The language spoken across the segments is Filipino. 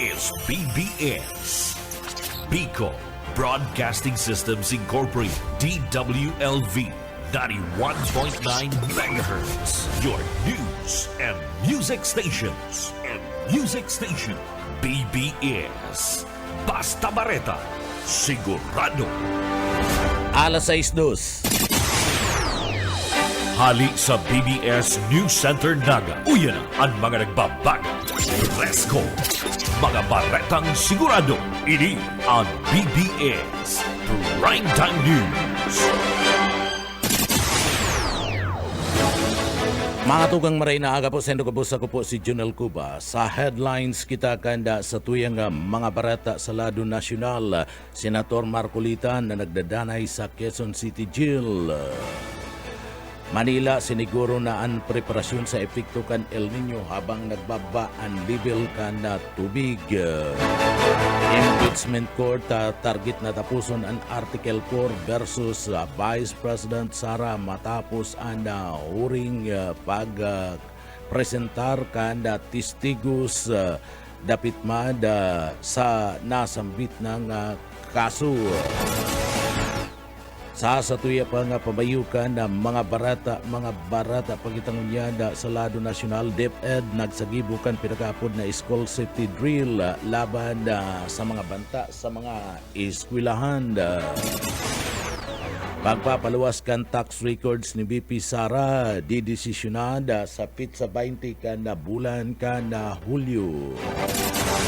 is BBS. Bicol Broadcasting Systems Incorporated, DWLV, 91.9 megahertz. Your news and music stations. BBS. Basta Bareta. Sigurado. Alas 6:02. Hali sa BBS News Center Naga. Uyan na ang mga nagbabago. Fresco. Mga baretang sigurado. Ini ang BBS Primetime News. Mga tugang maray na aga po, sendo ko po si Junel Cuba. Sa headlines kita kanda sa tuyang mga barata sa lado nasyonal, Senator Marcolita na nagdadanay sa Quezon City Jail. Manila, siniguro na ang preparasyon sa epekto kan El Nino habang nagbaba ang level kan na tubig. Impeachment Court target na tapuson ang Article 4 versus Vice President Sara matapos ang huring pag-presentar kan testigos dapit sa nasambit ng kaso. Sa tuya pa nga pabayukan na mga barata pagitang unyada sa lado nasyonal, DepEd nagsagibukan pinakapod na school safety drill laban sa mga banta sa mga eskwelahan. Pagpapaluwas kan tax records ni BP Sara, didesisyonada sa pizza 20 kan na bulan kan na Hulyo.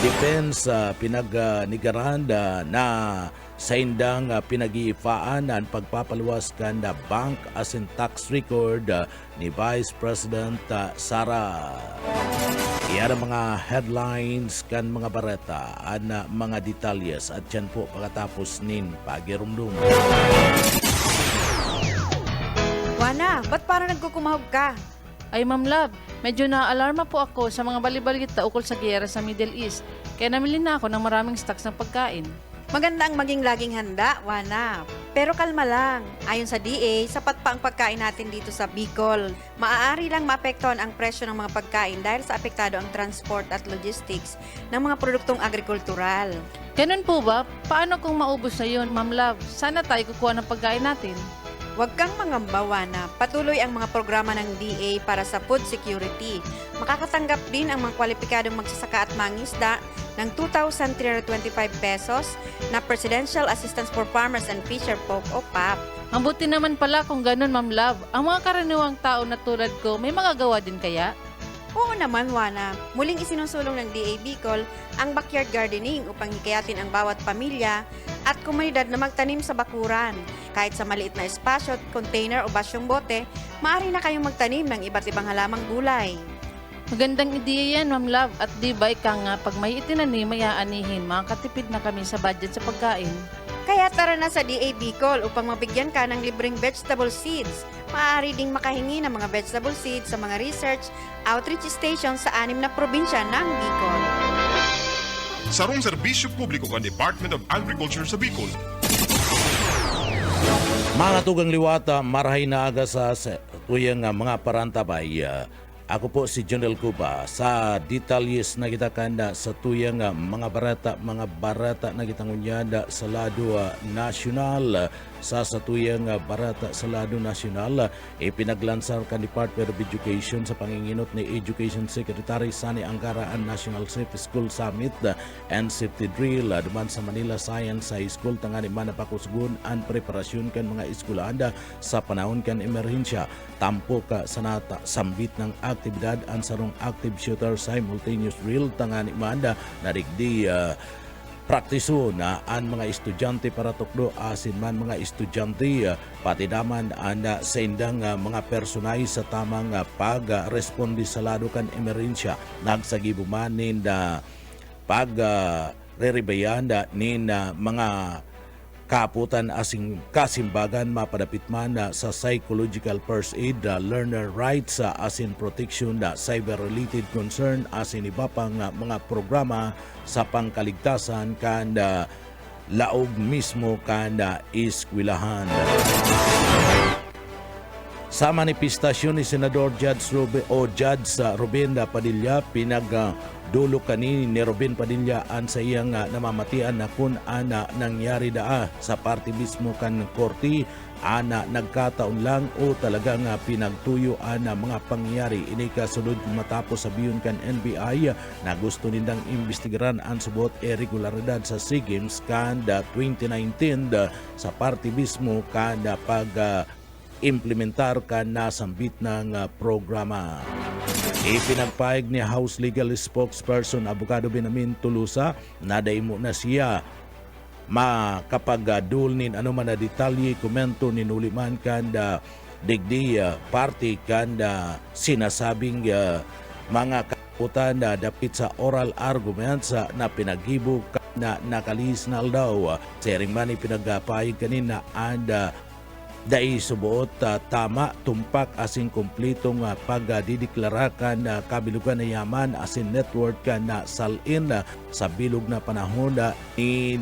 Defense pinagnigaranda na sa indang pinag-iifaan ang pagpapaluwas kan na bank as in tax record ni Vice President Sara. Iyan ang mga headlines kan mga bareta at mga detalyes at yan po pagkatapos nin pagirumdum. Wana, ba't parang nagkukumahog ka? Ay Ma'am Love, medyo na-alarma po ako sa mga balibalita ukol sa giyera sa Middle East. Kaya namili na ako ng maraming stocks ng pagkain. Maganda ang maging laging handa, Wana. Pero kalma lang. Ayon sa DA, sapat pa ang pagkain natin dito sa Bicol. Maaari lang maapektuhan ang presyo ng mga pagkain dahil sa apektado ang transport at logistics ng mga produktong agrikultural. Ganun po ba? Paano kung maubos na yun, Ma'am Love? Sana tayo kukuha ng pagkain natin. Huwag kang mangamba, Wana. Patuloy ang mga programa ng DA para sa food security. Makakatanggap din ang mga kwalipikadong magsasaka at mangisda ng 2,325 pesos na Presidential Assistance for Farmers and Fisher Folk o PAP. Ang buti naman pala kung ganun, Ma'am Love. Ang mga karaniwang tao na tulad ko, may magagawa din kaya? Oo naman, Wana. Muling isinusulong ng DA Bicol ang backyard gardening upang hikayatin ang bawat pamilya at komunidad na magtanim sa bakuran. Kahit sa maliit na espasyo, container o basyong bote, maaari na kayong magtanim ng iba't ibang halamang gulay. Magandang ideya yan, Ma'am Love. At di ba ika nga, pag may itinanim, may aanihin, makakatipid na kami sa budget sa pagkain. Kaya tara na sa DA Bicol upang mabigyan ka ng libreng vegetable seeds. Maaari ding makahingi ng mga vegetable seeds sa mga research outreach stations sa 6 na probinsya ng Bicol. Sarong serbisyo publiko kan Department of Agriculture sa Bicol. Mga tugang liwata, marahay na aga sa tuyang mga parantabay. Ako po si Junel Cuba. Sa detalyes na kita kanda sa tuyang mga barata na kitang unyada sa lado nasyonal. Sa tuyang barata sa lado nasyonal, pinaglansar ka Department of Education sa panginginot ni Education Secretary Sani Angara ang National Safe School Summit and Safety Drill duman sa Manila Science High School tangani manapakusgun ang preparasyon kan mga eskwelahan sa panahon kan emerhensya. Tampo ka sa nata sambit ng aktibidad ang sarong active shooter simultaneous drill tangani manda narigdi praktiso na ang mga estudyante para tukdo asin man mga estudyante pati naman ang sa indang mga personay sa tamang pag-responde sa lado kan emerhensya nagsagibumanin na pag-rerebayan nin mga kaputan asing kasimbagan mapadapit man sa psychological first aid, learner rights asin protection, cyber-related concern asin iba pang mga programa sa pangkaligtasan kan laog mismo kan eskwelahan. Sa manifestasyon ni Senador Judge Ruben Padilla, pinagdulo kanini ni Ruben Padilla an sa iyang namamatian na kun ana nangyari daa sa party mismo kan korte, ana nagkataon lang o talagang pinagtuyo ana mga pangyayari ini kasunod matapos sabiyon kan NBI na gusto nindang imbestigaran ang subot irregularidad sa SEA Games kada 2019 sa party mismo kada pag implementar ka na sambit ng programa. Ipinagpahig ni House Legal Spokesperson Abogado Benjamin Tolosa na daimo na siya makapagdulnin anuman na detalye komento ni nuliman kanda digdi party kanda sinasabing mga kaputan na dapit sa oral arguments na pinaghibog na nakalis na daw. Sering man ipinagpahig kanina and dai subuot tama tumpak asin kumplitong pagdideklara kan kabilugan na yaman asin network na salin sa bilog na panahon ni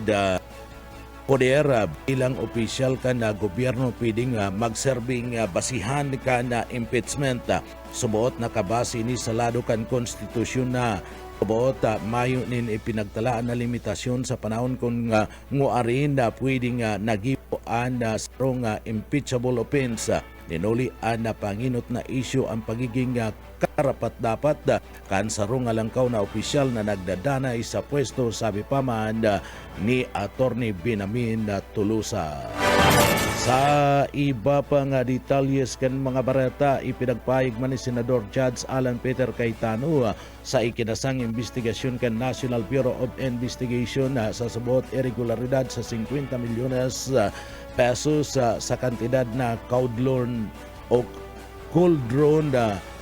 poder bilang opisyal kan na gobyerno pwedeng magserbing basihan kan na impeachment. Subuot na kabase ni sa lado kan konstitusyon na Subuot mayo nin ipinagtalaan na limitasyon sa panahon kung nguarin na pwedeng nagipuan na sarong impeachable offense. Ninuli na panginot na issue ang pagiging karapat-dapat kan sarong alangkaw na opisyal na nagdadanay sa pwesto, sabi pa man ni Attorney Benjamin Tolosa. Sa iba pang detalyes kan mga barata, ipinagpahig man ni Senador Judge Alan Peter Cayetano sa ikinasang investigasyon kan National Bureau of Investigation sa subot irregularidad sa 50 milyones pesos sa kantidad na cauldron o cauldron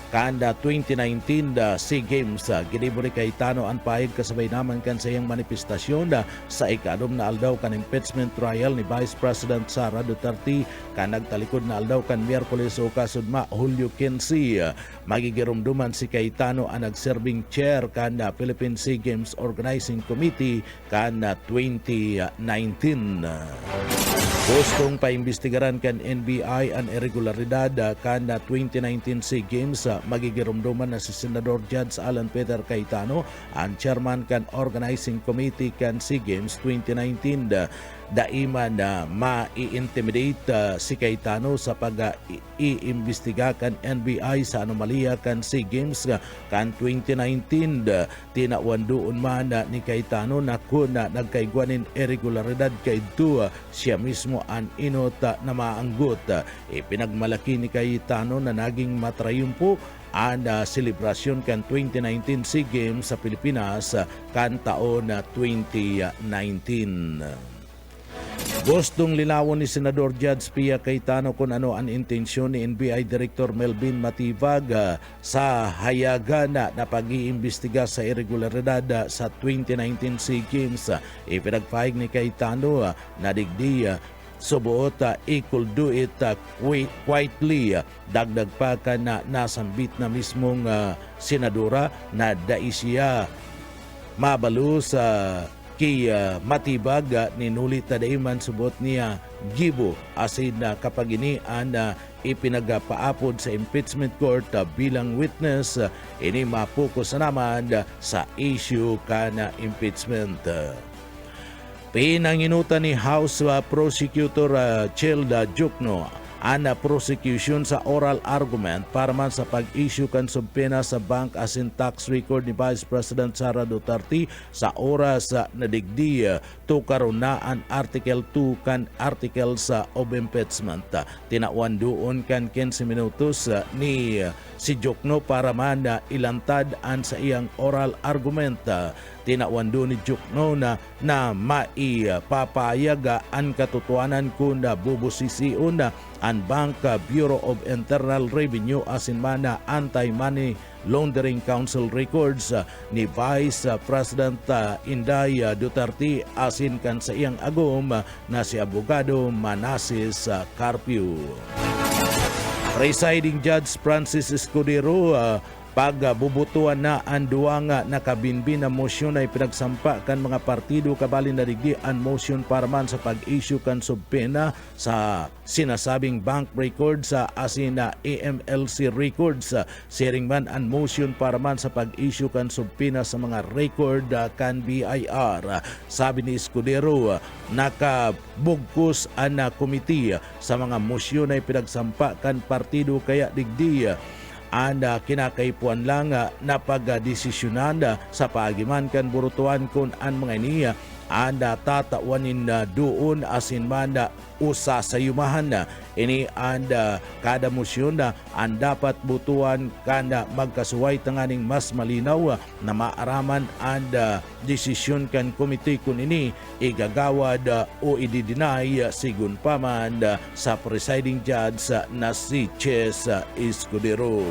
kanda 2019 SEA Games. Giniburi Cayetano ang pahig kasabay naman kan sa iyang manifestasyon sa ikadom na aldaw kan impeachment trial ni Vice President Sara Duterte kan nagtalikod na aldaw kan Miyerkules o kasudma Hulyo 15. Magigirumduman si Cayetano ang nagserving chair kan Philippine SEA Games Organizing Committee kan 2019. Gustong paimbestigaran kan NBI ang irregularidad kan 2019 SEA Games. Magigirumduman na si Senador Judge Alan Peter Cayetano, ang chairman kan Organizing Committee kan SEA Games 2019. Daiman na ma-i-intimidate si Cayetano sa pag-iimbestiga kan NBI sa anomalya kan SEA Games kan 2019. Tinawandoon man ni Cayetano na kung nagkaigwanin irregularidad kay Dua, siya mismo ang inot na maanggot. Ipinagmalaki ni Cayetano na naging matrayumpo ang selebrasyon kan 2019 SEA Games sa Pilipinas kan taon 2019. Gustong linawon ni Senador Judge Pia Cayetano kung ano ang intensyon ni NBI Director Melvin Matibag sa hayagan na pag-iimbestiga sa irregularidad sa 2019 SEA Games. Ipinagpahig ni Cayetano na digdi subuot equal do it quietly. Dagdag pa ka na nasambit na mismong senadora na daisya mabalo sa kay Matibag ninulit na daiman subot niya gibo asin na kapag inian na ipinagapaapod sa impeachment court bilang witness, ini mapokus naman sa issue kana impeachment. Pinanginutan ni House Prosecutor Childa Jukno ang prosecution sa oral argument para man sa pag-issue kan subpena sa bank asin tax record ni Vice President Sara Duterte sa oras na digdi to karon na ang Article 2 kan article sa of impeachment. Tinawan doon kan 15 minutos ni si Jukno para man ilantad ang sa iyang oral argument. Tinawan doon ni Jukno na maipapayag ang katotohanan kung bubusisiun ang Bank Bureau of Internal Revenue asin man Anti-Money Laundering Council records ni Vice President Inday Duterte asin kan sa iyang agom na si Abogado Manasseh Carpio. Presiding Judge Francis Escudero pagbubutuan na ang duwang nakabinbin na motion ay pinagsampa kan mga partido kabali na digdi ang motion para man sa pag-issue kan subpena sa sinasabing bank records sa asin na AMLC records. Sharing man ang motion para man sa pag-issue kan subpena sa mga record kan BIR. Sabi ni Escudero, nakabugkos ang komite sa mga motion ay pinagsampa kan partido kaya digdi anda kinakaipuan lang na pagdesisyonan sa paagiman kan burutuan kun an mga niya anda tatawanin na doon asin man usa sa yumahan na ini anda kada motion na ang dapat butuan kanda magkasuway tanganing mas malinaw na maaraman anda desisyon kan komite kun ini igagawad o ididinay sigun paman sa presiding judge na si Ches Escudero.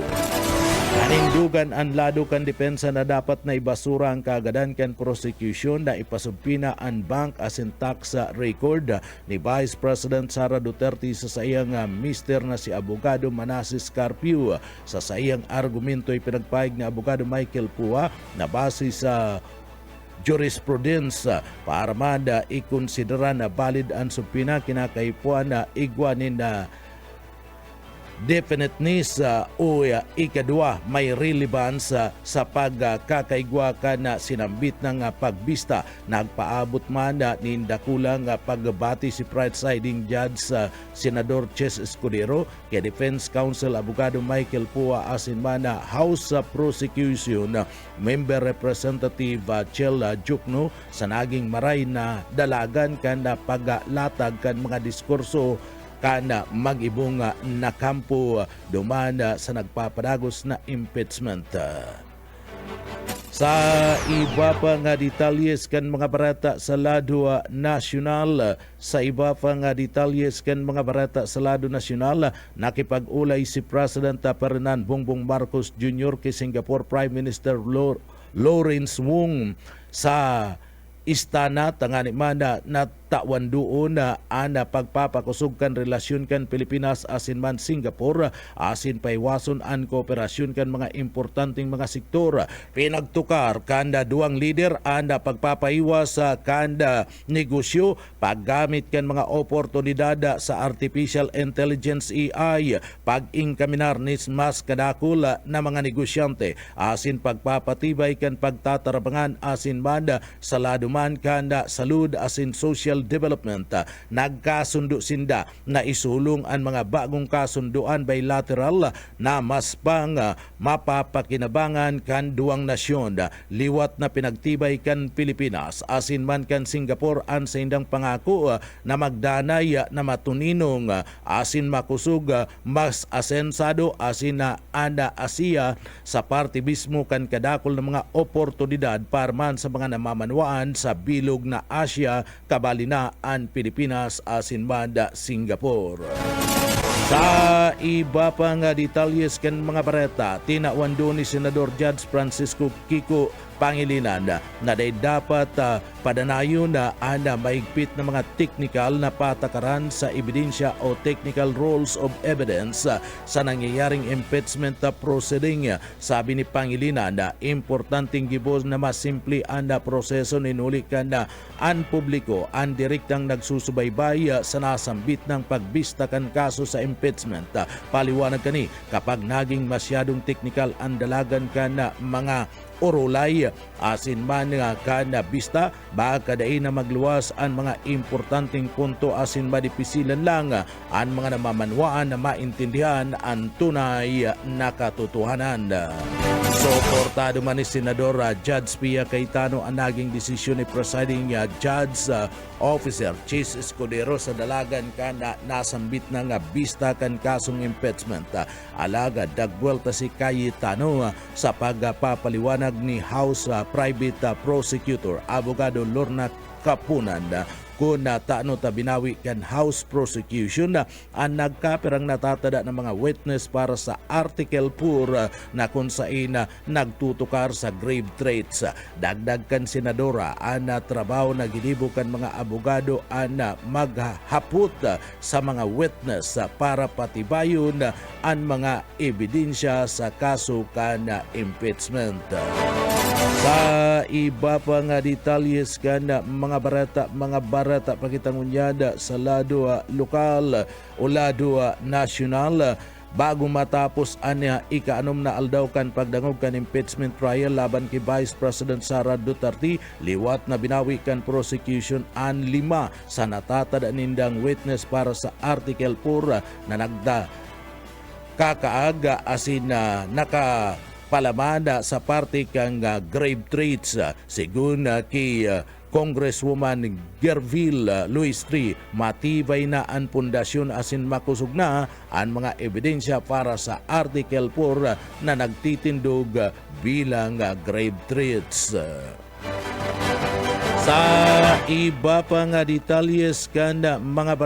Kanindugan ang lado kan depensa na dapat na ibasura ang kagadan kan prosecution na ipasumpina ang bank asin tax record ni Vice President Sara Duterte sa sayang mister na si Abogado Manasseh Carpio. Sa sayang argumento ay pinagpahig ni Abogado Michael Pua na base sa jurisprudence para man ikonsidera na valid ang supina kinakaipuan na igwanin na definiteness o ikadua may relevance sa pagkakaigwa ka na sinambit ng pagbista. Nagpaabot man ni dakulang pagbati si presiding judge Senador Ches Escudero kay Defense Counsel Abogado Michael Pua asin man House Prosecution Member Representative Chel Jukno sa naging maray na dalagan kan paglatag kan mga diskurso kana mag-ibong na kampo dumana sa nagpapadagos na impeachment. Sa iba pa nga detalyes kan mga barata sa lado nasyonal, nakipag-ulay si President Ferdinand Bongbong Marcos Jr. kay Singapore Prime Minister Lawrence Wong sa istana tangani mana na tawan doon na ana pagpapakusog kan relasyon kan Pilipinas asin man Singapore asin paiwason an kooperasyon kan mga importanteng mga sektor. Pinagtukar kanda duang leader anda pagpapaiwas sa kanda negosyo paggamit kan mga oportunidad sa artificial intelligence AI pag-ingkaminar ni mas kadakul na mga negosyante asin pagpapatibay kan pagtatarabangan asin banda sa laduman kanda salud asin social development. Nagkasundo sinda na isulong ang mga bagong kasunduan bilateral na mas pang mapapakinabangan kan duang nasyon. Liwat na pinagtibay kan Pilipinas asin man kan Singapore ang sa indang pangako na magdanay na matuninong asin makusog mas asensado asin na anda Asia sa parte mismo kan kadakol ng mga oportunidad para man sa mga namamanwaan sa bilog na Asia kabali na ang Pilipinas asin banda Singapore. Sa iba pa nga detalyes kan mga bareta, tinawan doon ni Senador Judge Francisco Kiko Pangilinan na dapat padanayon na anda maigpit na mga technical na patakaran sa ebidensya o technical rules of evidence sa nangyayaring impeachment proceeding. Sabi ni Pangilinan na importanteng gibos na masimple anda proseso ninulikan na ang publiko ang direktang nagsusubaybay sa nasambit ng pagbista kan kaso sa impeachment. Paliwanag kani kapag naging masyadong technical ang dalagan ka na mga orolay asin man nga kana bista baka dai na magluwas ang mga importanteng punto asin madipisilan lang ang mga namamanwaan na maintindihan ang tunay na katotohanan. Suportado man ni Senador Judge Pia Cayetano ang naging desisyon ni Presiding Judge Officer Ches Escudero sa dalagan ka na nasambit na nga bista kan kasong impeachment. Alaga dagwelta si Cayetano sa pagpapaliwanag ni House Private Prosecutor Abogado Lorna Kapunan kung taano ta binawi kan House prosecution ang nagkapirang natatada ng mga witness para sa Article 4 na kung saan nagtutukar sa grave threats. Dagdag kan senadora ang trabaho na ginibo kan mga abogado ang maghapot sa mga witness para patibayon ang mga ebidensya sa kaso kan impeachment. Sa iba pa nga detalyes kan mga barata pakitangunyada sa lado lokal o lado nasyonal bago matapos anya ika-6 na aldaw kan pagdangog kan impeachment trial laban kay Vice President Sara Duterte, liwat na binawi kan prosecution ang 5 sa natatada nindang witness para sa Article 4 na nagda kakaaga asin nakapalamana sa parte kang grave threats sigun kay Congresswoman Gerville Luis III, matibay na ang pundasyon asin makusog na ang mga ebidensya para sa Article 4 na nagtitindog bilang grave threats. Sa iba pa nga detalyes kan mga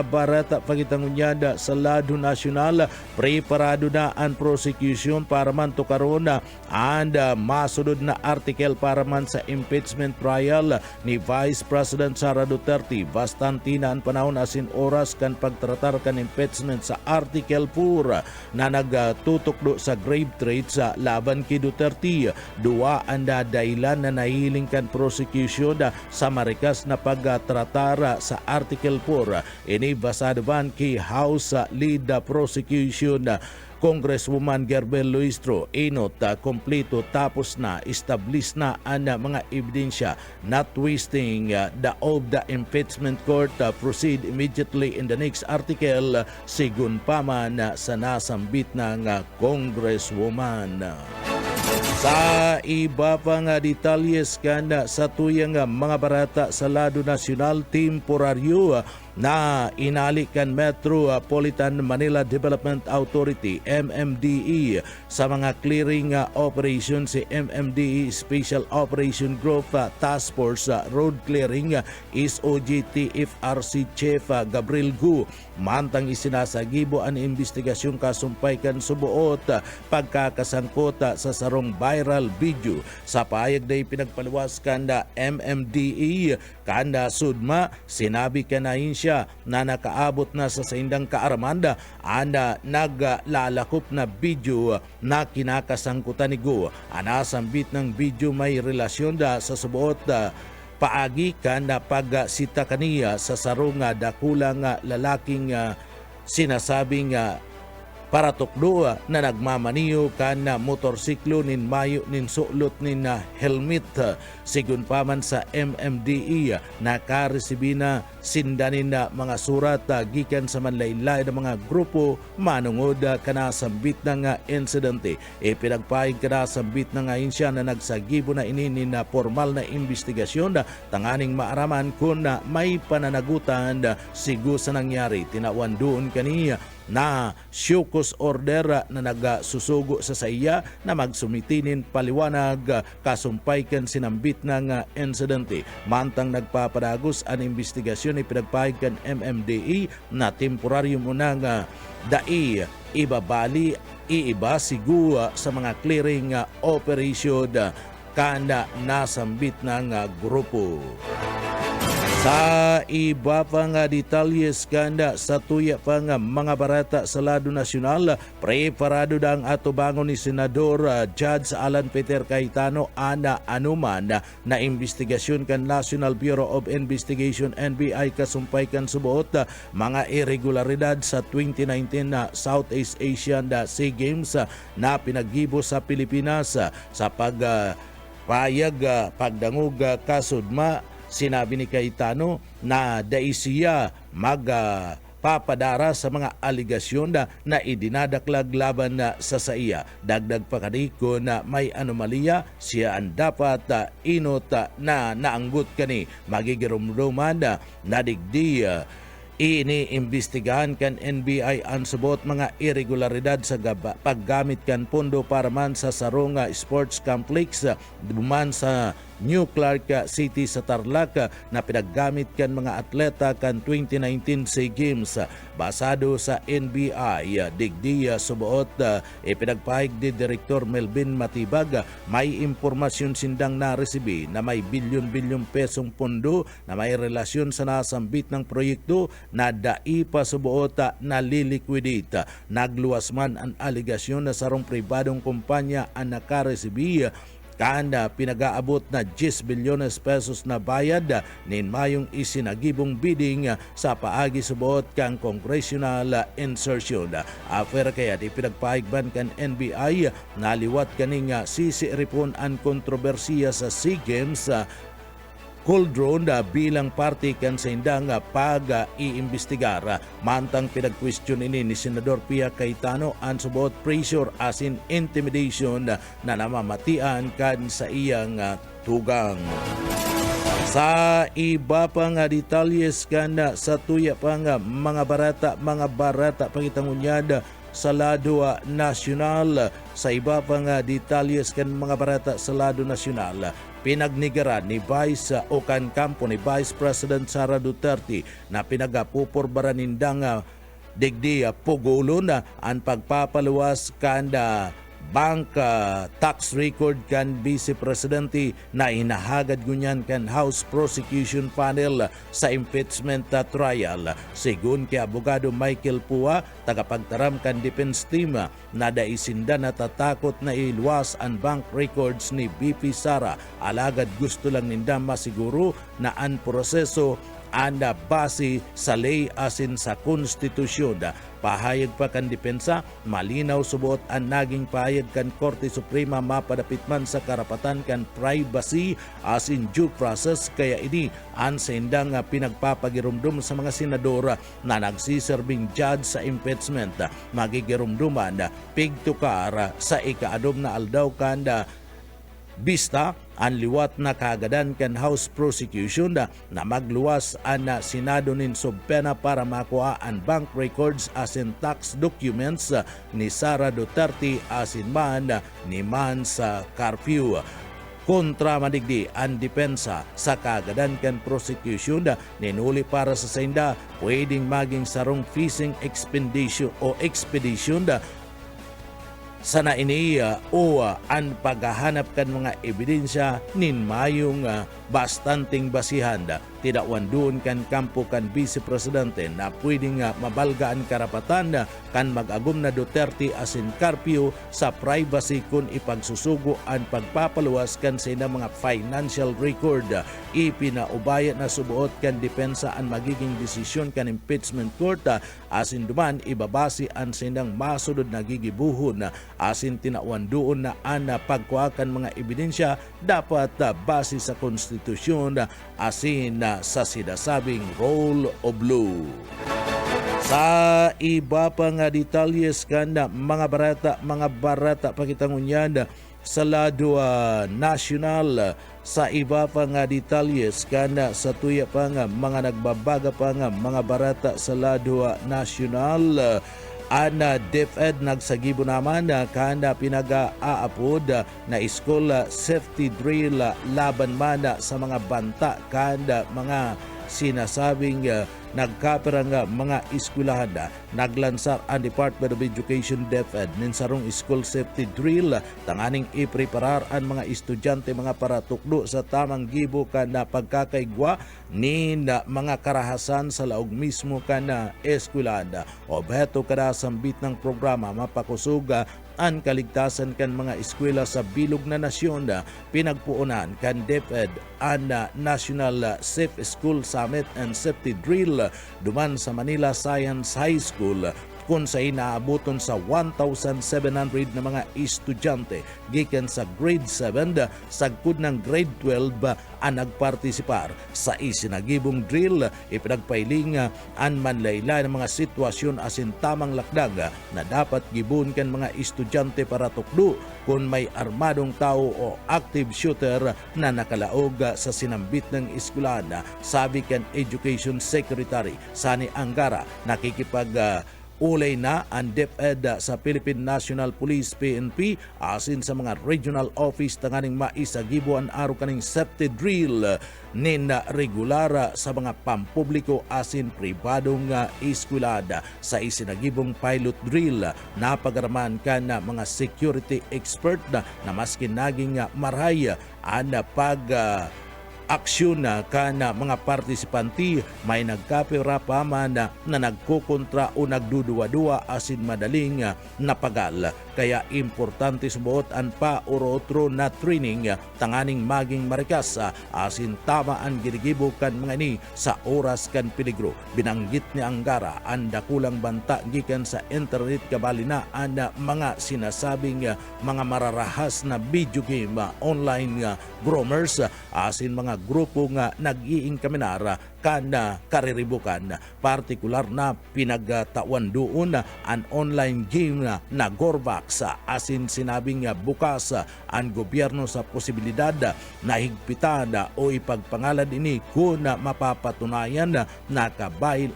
barata pagitangunyada sa lado nasyonal, preparado na ang prosecution para man to karon and masunod na article para man sa impeachment trial ni Vice President Sara Duterte. Bastante na ang panahon asin oras kan pagtratar kan impeachment sa Article 4 na nagtutok do sa grave threats sa laban kay Duterte. Duwa ang dahilan na nahiling kan prosecution sa marikas na pagtratar sa Article 4. Ini basado ban kay House Lead Prosecution Congresswoman Gerville Luis III. Inot kompleto tapos na establish na ang mga ebidensya not wasting the of the impeachment court proceed immediately in the next article sigun pa man sa nasambit ng Congresswoman. Sa iba pa nga detalyes kan sa tuyang mga barata sa lado nasyonal, temporaryo na inalikan Metropolitan Manila Development Authority MMDE sa mga clearing operation si MMDE Special Operation Group Task Force Road Clearing SOGT FRC Chief Gabriel Gu. Mantang isinasagibo ang investigasyon kasumpay kan subuot pagkakasangkot sa sarong viral video. Sa payag na ipinagpaluwas kanda MMDE kanda sudma sinabi kanahin siya na nakaabot na sa saindang kaaramanda anda naglalakop na video na kinakasangkutan ni Gu. Anasambit ng video may relasyon sa subuot paagi kan na pagsita kaniya sa sarong dakulang lalaking sinasabing para tukdo na nagmamaniyo kan motorsiklo nin mayo nin sulot nin helmet. Sigun pa man sa MMDE nakaresibi na sindanin na mga surat gikan sa manlaylay na mga grupo manungod kanasambit ng insidente. Pinagpahig kanasambit ng insya na nagsagibo na ininin na formal na investigasyon tanganing maaraman kung may pananagutan sigo sa nangyari. Tinawan doon kaniya na syukos order na nagsusugo sa saya na magsumitinin paliwanag kasumpaykan sinambit ng insidente. Mantang nagpapadagos ang investigasyon ay pinagpahig kan MMDE na temporaryo muna nga dai ibabali iiba siguro sa mga clearing operation kanda nasambit ng grupo. Sa iba pa nga detalyes kanda sa tuya pa nga mga barata sa lado nasyonal, preparado dang atubangon ni Senador Judge Alan Peter Cayetano ana anuman na investigasyon kan National Bureau of Investigation NBI kasumpay kan subuot mga irregularidad sa 2019 na Southeast Asian SEA Games na pinaggibo sa Pilipinas sa pagpayag pagdangog kasudma. Sinabi ni Cayetano na daisiya magpapadara sa mga aligasyon na idinadaklag laban sa saiya. Dagdag pa kaniko na may anomalya siya ang dapat inot na naanggot kani magigirumruman na digdi iniimbestigahan kan NBI ang subot mga irregularidad sa paggamit kan pondo para man sa sarong sports complex duman sa New Clark City sa Tarlac na pinaggamit kan mga atleta kan 2019 SEA Games. Basado sa NBI, digdi subuot ipinagpahig di Direktor Melvin Matibag, may impormasyon sindang naresibi na may bilyon-bilyong pesong pondo na may relasyon sa nasambit ng proyekto na dai pa subuot na liliquidate. Nagluwas man ang aligasyon na sarong pribadong kumpanya ang nakaresibi kanda pinag-aabot na 10 bilyones pesos na bayad nin mayong isinagibong bidding sa paagi subuot kang congressional insertion. Afer kaya di pinagpaigban kan NBI naliwat kaning sisiripon ang kontrobersiya sa SEA Games Coldron bilang parte kan sa indang pag-iimbestigar. Mantang pinag-question ini ni Senador Pia Cayetano ang subuot pressure as in intimidation na namamatian kan sa iyang tugang. Sa iba pang detalyes kan sa tuya pang mga barata pangitangunyad sa lado nasyonal. Sa iba pang detalyes kan mga barata sa lado nasyonal, pinagnigaran ni Vice o kan kampo ni Vice President Sara Duterte na pinagapupurbaran nindang digdi pugulon ang pagpapaluwas kanda bank tax record kan Vice Presidente na inahagad gunyan kan House Prosecution Panel sa impeachment trial. Sigun kay abogado Michael Pua, tagapagtaram kan defense team na daisinda natatakot na iluwas ang bank records ni BP Sara. Alagad gusto lang ninda masiguro na ang proseso anda base sa ley asin sa konstitusyon. Pahayag pa kan depensa, malinaw subuot ang naging pahayag kan Korte Suprema mapadapit man sa karapatan kan privacy asin due process, kaya ini ang sendang pinagpapagirumdum sa mga senador na nagsiserving judge sa impeachment. Magigirumduman pigtukar sa ikaadom na aldaw kanda bista ang liwat na kagadan kan House Prosecution na magluwas ang Senado nin subpena para makuha ang bank records asin tax documents ni Sara Duterte asin man ni sa curfew. Kontra madigdi ang depensa sa kagadan kan prosecution ninuli para sa senda pwedeng maging sarong fishing expedition sana ini o ang paghahanap kan mga ebidensya nin mayong bastanting basihan. Tidak wanduon kan kampo kan Vice Presidente na pwedeng mabalga ang karapatan kan mag-agum na Duterte asin Carpio sa privacy kung ipagsusugo ang pagpapaluwas kan sa mga financial record. Ipinaubaya na subuot kan depensa ang magiging desisyon kan impeachment court asin duman ibabasi ang sinang masunod na gigibuhon asin tinawanduon na ang pagkuha kan mga ebidensya dapat base sa konstitusyon asin sa sinasabing rule of law. Sa iba pang detalyes kan mga barata pakitangunyan sa lado nasyonal, sa iba pang detalyes kan sa tuya pang mga nagbabaga pang mga barata sa lado nasyonal. Ana DepEd nagsagibo naman kanda pinag-aapod na school safety drill laban man sa mga banta kanda mga sinasabing nagkaperang mga eskwelahan. Naglansar ang Department of Education DepEd ninsarong school safety drill tanganing ipreparar ang mga estudyante mga para tukdo sa tamang gibo kana pagkakaigwa ni mga karahasan sa laog mismo kana eskwelahan. Obheto kada sambit ng programa mapakusuga ang kaligtasan kan mga eskwela sa bilog na nasyon. Pinagpuunan kan DepEd ang National Safe School Summit and Safety Drill duman sa Manila Science High School kung sa inaabuton sa 1,700 na mga estudyante gikan sa grade 7 sagkod ng grade 12 ang nagpartisipar sa isinagibong drill. Ipinagpailing ang manlayla ng mga sitwasyon asin tamang lakdag na dapat gibun kan mga estudyante para tukdo kung may armadong tao o active shooter na nakalaog sa sinambit ng eskwelahan. Sabi kan Education Secretary Sani Angara, nakikipag ulay na ang DepEd sa Philippine National Police PNP asin sa mga regional office tanganing maisagibuan araw kaning safety drill nin regular sa mga pampubliko asin pribadong eskwelada sa isinagibong pilot drill na pagaraman kan mga security expert na maskin naging maray ang aksyon na kana mga partisipanti may nagkapira pa man na nagkukontra o nagduduwa-duwa asin madaling napagal. Kaya importante subuot ang pa uro-otro na training tanganing maging marikas asin tama ang ginigibo kan mga ni sa oras kan peligro. Binanggit ni Angara ang dakulang banta gikan sa internet kabali na ang mga sinasabing mga mararahas na video game online groomers asin mga grupo nga nag-iingkaminar kana kariribukan. Partikular na pinagtawan doon ang online game na Gorbax asin sinabing bukas ang gobyerno sa posibilidad na higpitan o ipagpangalan ini kung mapapatunayan na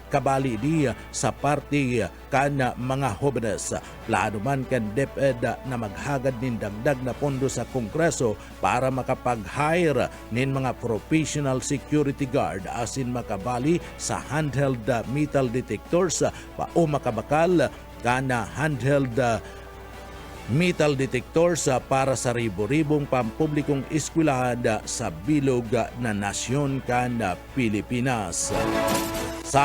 kabali di sa party kan mga hobenes. Plano man kan DepEd na maghagad nin dagdag na pondo sa Kongreso para makapag-hire nin mga professional security guard asin makabali sa handheld metal detectors o makabakal kana handheld metal detectors para sa ribo-ribong pampublikong eskwelahan sa bilog na nasyon kan Pilipinas. Sa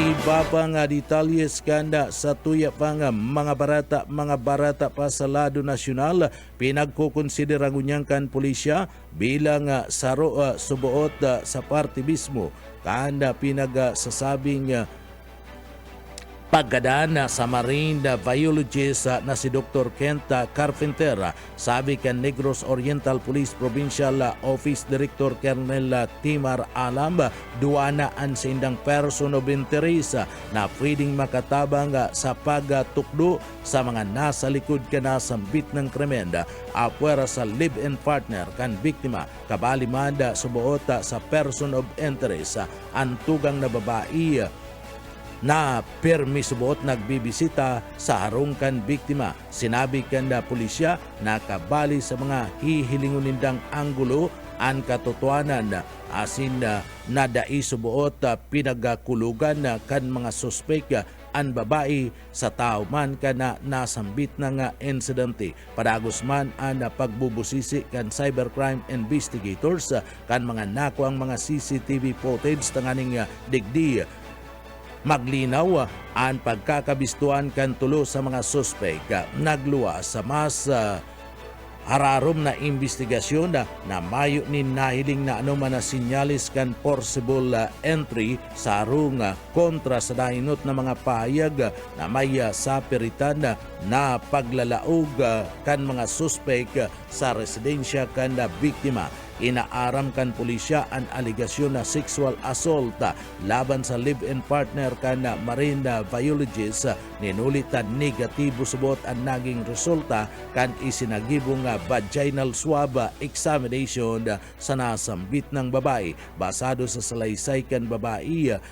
iba pang detalyes kanda sa tuya pang mga barata pa sa lado nasyonal, pinagkukonsiderang unyang kan pulisya bilang subuot sa partibismo kanda pinagsasabing paggadaan sa marine biologist na si Dr. Kent Carpenter. Sabi kan Negros Oriental Police Provincial Office Director Colonel Timar Alam, duwana ang sindang person of interest na pwedeng makatabang sa pagtukdo sa mga nasa likod ka na sambit ng krimen apwera sa live-in partner kan biktima kabali man subuot sa person of interest ang tugang na babae na permisubot nagbibisita sa harungkan biktima. Sinabi kan na pulisya na kabali sa mga hihilingon nindang anggulo ang katotohanan asin na daisubuot pinagkulugan kan mga suspek ang babae sa tao man ka na nasambit na nga insidente. Padagos man ang pagbubusisi kan cybercrime investigators kan mga nako ang mga CCTV footage tanganing digdi maglinaw ang pagkakabistuan kan tulo sa mga suspek. Nagluwa sa mas hararom na investigasyon na mayo ni nahiling na anuman na sinyalis kan possible entry sa arong kontra sa dahinot na mga pahayag na may sapiritan na paglalaog kan mga suspek sa residensya kan biktima. Inaaram kan pulisya ang aligasyon na sexual assault laban sa live-in partner kan marine biologist. Ninulitan negatibo subot ang naging resulta kan isinagibong vaginal swab examination sa nasambit ng babae. Basado sa salaysay kan babae,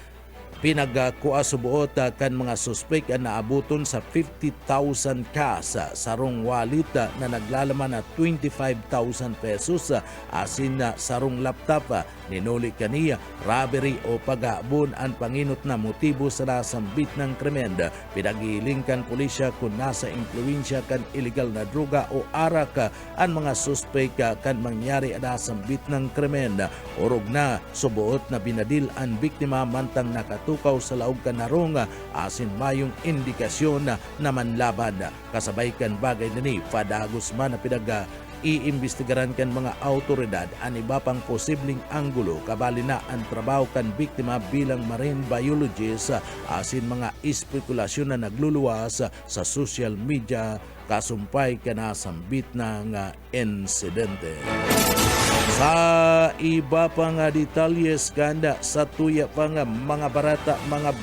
pinagkuasubuot kan mga suspek na naabuton sa 50,000 cash sarong wallet na naglalaman na 25,000 pesos asin sarong laptop. Ninuli kaniya robbery o pag-aabon ang panginot na motibo sa nasambit ng krimen. Pinagiling kan pulisya kung nasa impluensya kan illegal na droga o arak ang mga suspek kan mangyari ang nasambit ng krimen. Orog na subuot na binadil ang biktima mantang nakatukaw sa laog kan narong asin mayong indikasyon na manlaban. Kasabay kan bagay na ni padagos man na iimbestigaran kan mga autoridad ang iba pang posibleng anggulo kabali na ang trabaho kan biktima bilang marine biologist asin mga espekulasyon na nagluluwas sa social media kasumpay ka na sambit ng insidente. Sa iba pa nga detalyes kanda sa tuya pa nga mga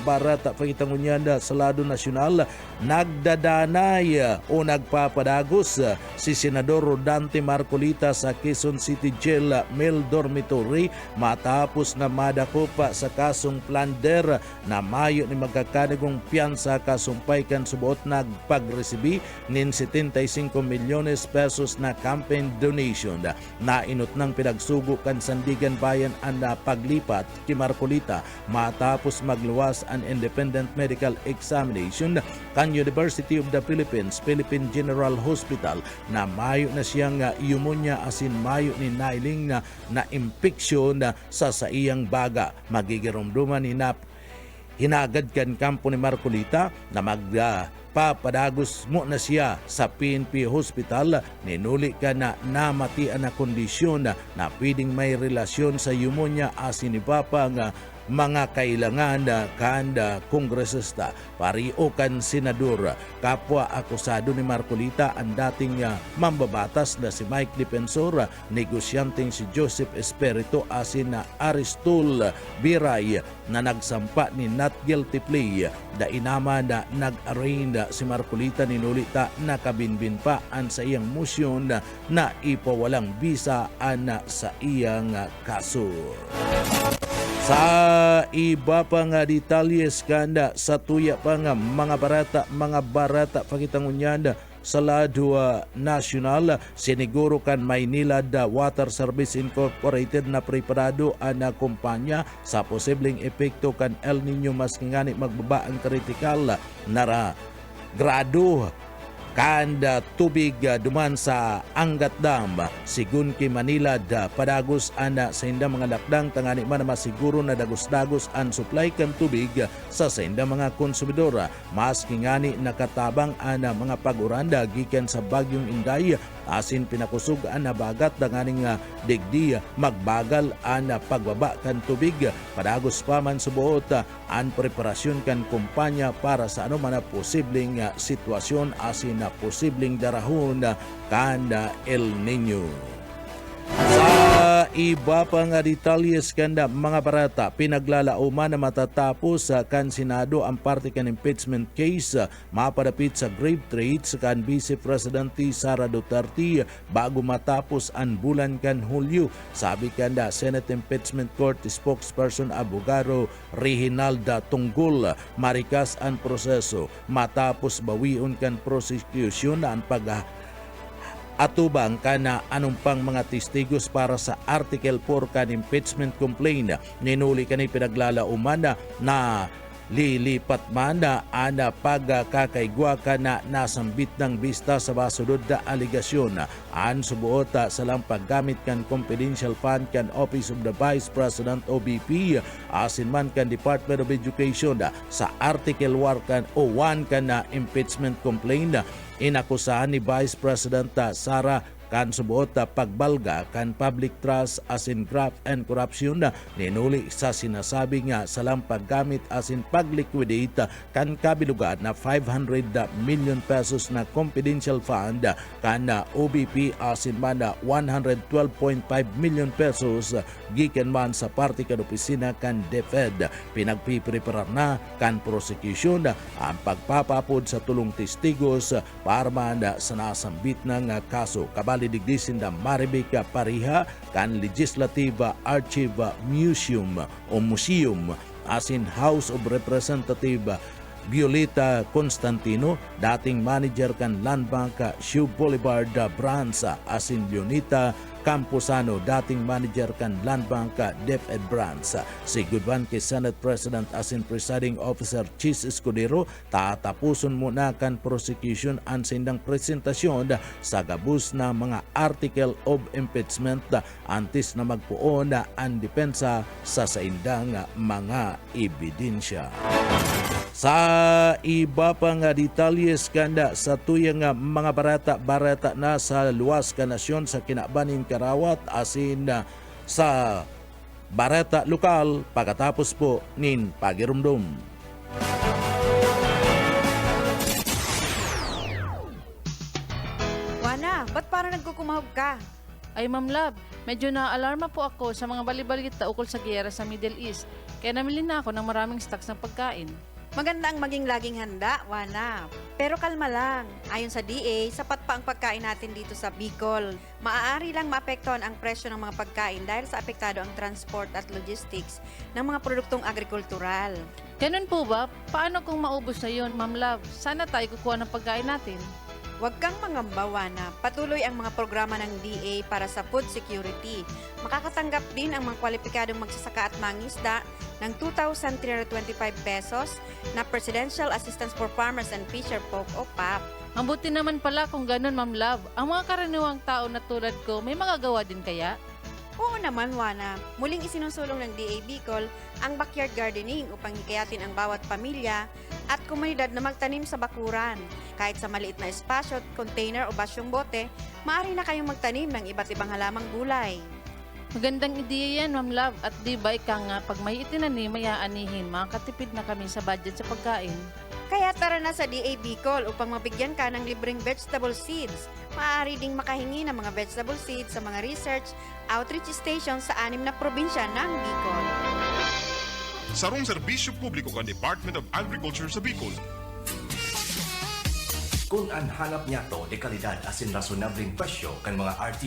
barata pagitangunyanda sa lado nasyonal nagdadanay o nagpapadagos si Senador Rodante Marcolita sa Quezon City Jail Male Dormitory matapos na madako pa sa kasong plunder na mayo ni magkakanagong piyansa kasumpay kan subuot nagpagresibi nin 75 milyones pesos na campaign donation na inut ng pinagsugo kan Sandigan Bayan ang paglipat kay Marcolita matapos magluwas ang independent medical examination kan University of the Philippines Philippine General Hospital na mayo na siyang pneumonia asin mayo ni nailing na impeksyon sa iyang baga magigirumduman ni hinagad kan kampo ni Marcolita na papadagos mo na siya sa PNP Hospital ninuli ka na namatian na kondisyon na pwedeng may relasyon sa pneumonia asin ni Papa nga mga kailangan kanda kongresista pariyo kan senador kapwa akusado ni Marcolita ang dating mambabatas na si Mike Defensor negosyanteng si Joseph Espiritu asin na Aristol Biray na nagsampa ni not guilty plea da inama na nag-arraign si Marcolita ninulita nakabinbin pa an sa iyang motion na ipawalang bisa an sa iyang kaso. Sa iba pa nga detalyes kanda sa tuya pa nga mga barata pagitangunyanda sa lado nasyonal siniguro kan Maynila Water Service Incorporated na preparado ang kumpanya sa posibleng epekto kan El Nino mas ngani magbaba ang kritikal na grado kanda tubig duman sa Angat Dam sigun kay Manila padagos ana sa inda mga lakdang tangani man masiguro na dagos-dagos ang supply kan tubig sa inda mga konsumidor maski ngani nakatabang ana mga pag-uranda gikan sa bagyong Inday asin pinakusog ana bagat danganing digdi magbagal ana pagbaba kan tubig padagos pa man subuot ang preparasyon kan kumpanya para sa ano man posibleng sitwasyon asin na posibleng darahon kanda El Nino. Sa iba pa nga detalyes kanda mga barata pinaglalauman na matatapos sa kan Senado ang parte kan impeachment case mapadapit sa grave threats kan Vice Presidente Sara Duterte bago matapos ang bulan kan Hulyo. Sabi kanda Senate Impeachment Court spokesperson abogado Reginalda Tunggol marikas ang proseso matapos bawion kan prosecution ang atubang kana anong pang mga testigos para sa Article 4 kan impeachment complaint ninuli kani pinaglalauman na lilipat man na ana pagkakaigwa ka na nasambit ng bista sa basudod na aligasyon an subuota sa lang paggamit kan confidential fund kan Office of the Vice President OVP asin man kan Department of Education sa Article 1 kan na impeachment complaint inakusahan ni Vice President Sara kan subuot pagbalga kan public trust asin graft and corruption ninuli sa sinasabi nga sa lang paggamit asin pagliquidate kan kabilugan na 500 million pesos na confidential fund kan OBP asin man 112.5 million pesos gikan man sa parte kan opisina kan DepEd pinagpipreparar na kan prosecution ang pagpapapod sa tulong testigos para man sa nasambit ng kaso digdisin da Maribika Pariha kan Legislative Archive Museum o Museum asin House of Representative Violeta Constantino, dating manager kan Land Bank Shoe Boulevard Branch asin Leonita Camposano, dating manager kan Land Bank DepEd Branch. Si Gudban kay Senate President asin Presiding Officer Chis Escudero, tatapuson muna kan prosecution ang sindang presentasyon sa gabus na mga article of impeachment antes na magpuon ang depensa sa saindang mga ebidensya. Sa iba pang detalyes kanda sa tuyang mga barata na sa luwas ka nasyon sa kinabanin Karawat asin sa barata lokal pagkatapos po nin pagirumdum. Wana, ba't parang nagkukumahog ka? Ay Ma'am Love, medyo na-alarma po ako sa mga balibalita ukol sa giyera sa Middle East. Kaya namili na ako ng maraming stocks ng pagkain. Maganda ang maging laging handa, Wana. Pero kalma lang. Ayon sa DA, sapat pa ang pagkain natin dito sa Bicol. Maaari lang maapektuhan ang presyo ng mga pagkain dahil sa apektado ang transport at logistics ng mga produktong agrikultural. Ganun po ba? Paano kung maubos na yun, Ma'am Love? Sana tayo kukuha ng pagkain natin. Huwag kang mangamba, Wana. Patuloy ang mga programa ng DA para sa food security. Makakatanggap din ang mga kwalipikadong magsasaka at mangisda ng 2,325 pesos na Presidential Assistance for Farmers and Fisher Folk o PAP. Ang buti naman pala kung ganun, Ma'am Love. Ang mga karaniwang tao na tulad ko, may magagawa din kaya? Oo naman, Wana. Muling isinusulong ng DA Bicol ang backyard gardening upang hikayatin ang bawat pamilya at komunidad na magtanim sa bakuran. Kahit sa maliit na espasyo, container o basyong bote, maaari na kayong magtanim ng iba't ibang halamang gulay. Magandang ideya yan, Ma'am Love. At di ba ika nga, pag may itinanim, may aanihin, makakatipid na kami sa budget sa pagkain. Kaya tara na sa DA Bicol upang mabigyan ka ng libreng vegetable seeds. Maaari ding makahingi ng mga vegetable seeds sa mga research outreach stations sa 6 na probinsya ng Bicol. Sarong serbisyo publiko kan Department of Agriculture sa Bicol. Kung ang hanap niya to de kalidad asin rasonableng presyo kan mga RT.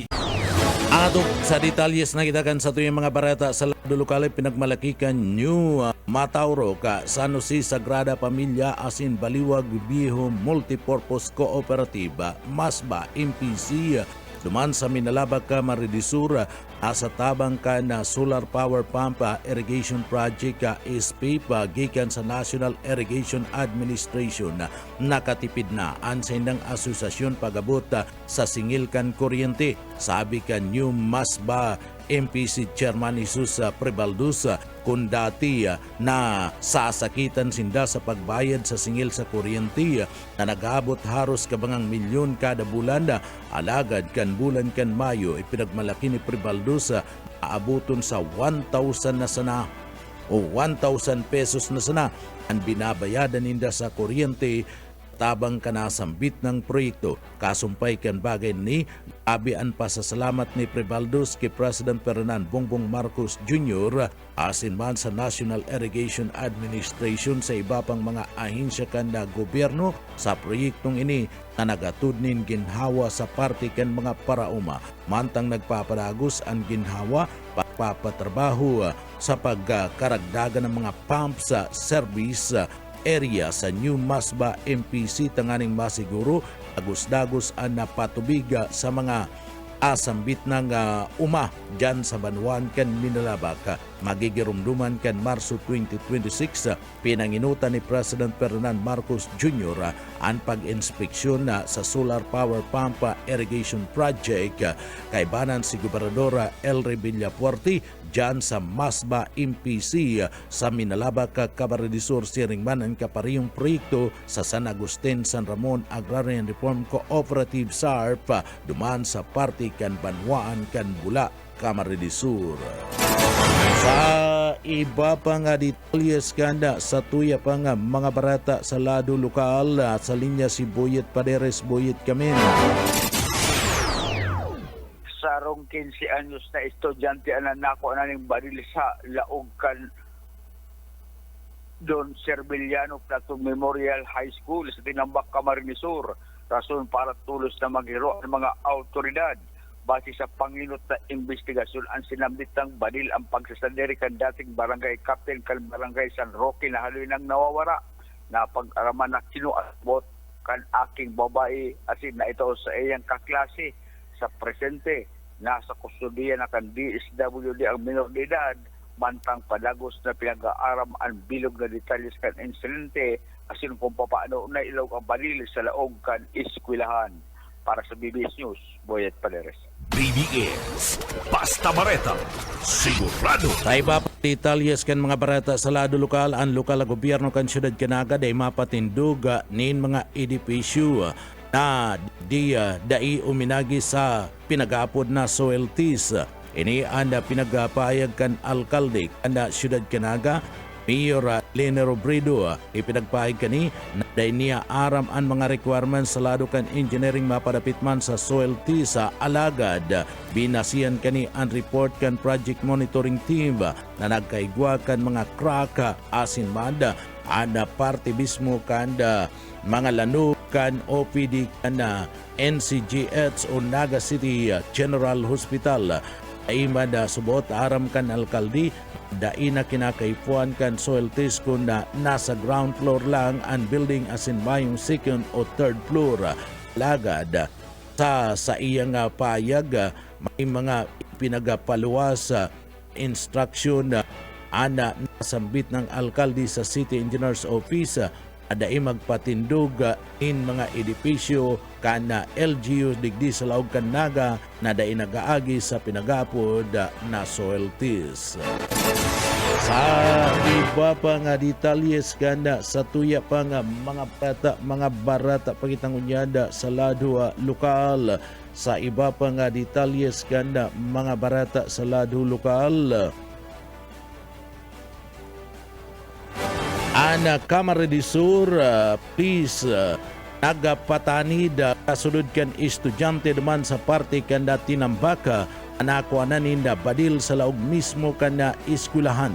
Ato sa detalyes na kita kan sa tuyong mga barata sa lado lokal pinagmalakikan New Matauro ka San Jose Sagrada Familia asin Baliwag Viejo Multipurpose Cooperative Masba MPC duman sa Minalabak ka Maridisur asa tabang ka na solar power pump irrigation project SPIP gikan sa National Irrigation Administration nakatipid na ang sindang asosasyon pagabot sa singil kan kuryente. Sabi ka New Masba MPC Chairman Jesus Prebaldus kung dati na sasakitan sinda sa pagbayad sa singil sa kuryente na nag-abot haros kabangang milyon kada bulan alagad kan bulan kan Mayo ipinagmalaki ni Prebaldus aabuton sa 1,000 na sana o 1,000 pesos na sana ang binabayadan ninda sa kuryente tabang kanasambit ng proyekto. Kasumpay kan bagay ni abian pa sa salamat ni Prebaldus kay President Ferdinand Bongbong Marcos Jr. asin man sa National Irrigation Administration sa iba pang mga ahensya kan na gobyerno sa proyektong ini na nagatudnin ginhawa sa parte kan mga parauma. Mantang nagpapadagos ang ginhawa papatrabaho sa pagkaragdagan ng mga pumps sa service area sa New Masba MPC tanganing masiguro dagos-dagos ang napatubiga sa mga asambit ng uma dyan sa Banwan kan Minalabak. Magigirumduman kan Marso 2026 pinanginutan ni President Ferdinand Marcos Jr. ang pag-inspeksyon sa solar power pump irrigation project kay banan si Gobernador Elry Villapuerte dyan sa Masba MPC sa Minalabak, Camarines Sur, siringman ang kaparihong proyekto sa San Agustin, San Ramon Agrarian Reform Cooperative SARP duman sa parte kan Banwaan kan Bula, Camarines Sur. Sa iba pa nga detalyes kanda sa tuya pa nga mga barata sa lado lokal sa linya si Boyet Paderes. Boyet Kamen. Sarong 15 anyos na estudyante ang nanako na ng baril sa Laugkan Don Serviliano Plato Memorial High School sa Tinambak, Camarines Sur. Rason para tulos na maghiro ang mga autoridad. Base sa panginot na investigasyon ang sinambitang baril ang pagsasandere kan dating barangay captain kan barangay San Roque na haloy nang nawawara na pag-araman na kinuasbot kan aking babae asin na ito sa iyang kaklase. Sa presente, nasa kustudiya na kan DSWD ang minor de edad, mantang padagos na pinag-aaram ang bilog na detalyes kan insidente asin kung paano na ilaw ang baril sa laog kan eskwelahan. Para sa BBS News, Boyet Paderes. BBS Basta Bareta Sigurado. Tayo pa detalyes kan mga barata sa lado lokal ang lokal na gobyerno kan syudad Canaga day mapatindog nin mga edipisyo na dai uminagi sa pinagapod na soilties. Ini anda pinagpayag kan alkalde kan syudad Canaga Mayor Lene Robredo ipinagpahig kani na day niya aram ang mga requirements sa lado kan engineering mapadapit man sa soil T sa alagad. Binasihan kani ang report kan project monitoring team na nagkaigwa kan mga crack asin manda ana parte mismo kan mga lano kan OPD kan NCGH o Naga City General Hospital. Ay mada subot aram kan alkaldi dai na kinakaipuan kan soil test kung na nasa ground floor lang ang building asin mayong second o third floor. Lagad sa iyang payag may mga pinagapaluwas instruction ana nasambit ng alkalde sa City Engineer's Office adai magpatindog in mga edipisyo kana LGU digdi sa laog kan Naga na dai nagaagi sa pinagapod na soil test. Sa iba pa nga detalyes kanda sa tuya pa nga mga barata pagitang unyada sa lado lokal. Sa iba pa nga detalyes kanda mga barata sa lado lokal. Ana Kamara de Sur, please nagapatanid kasulod kan estudyante naman sa parte kanda tinambaka anakuanan na badil sa laog mismo kana eskwelahan.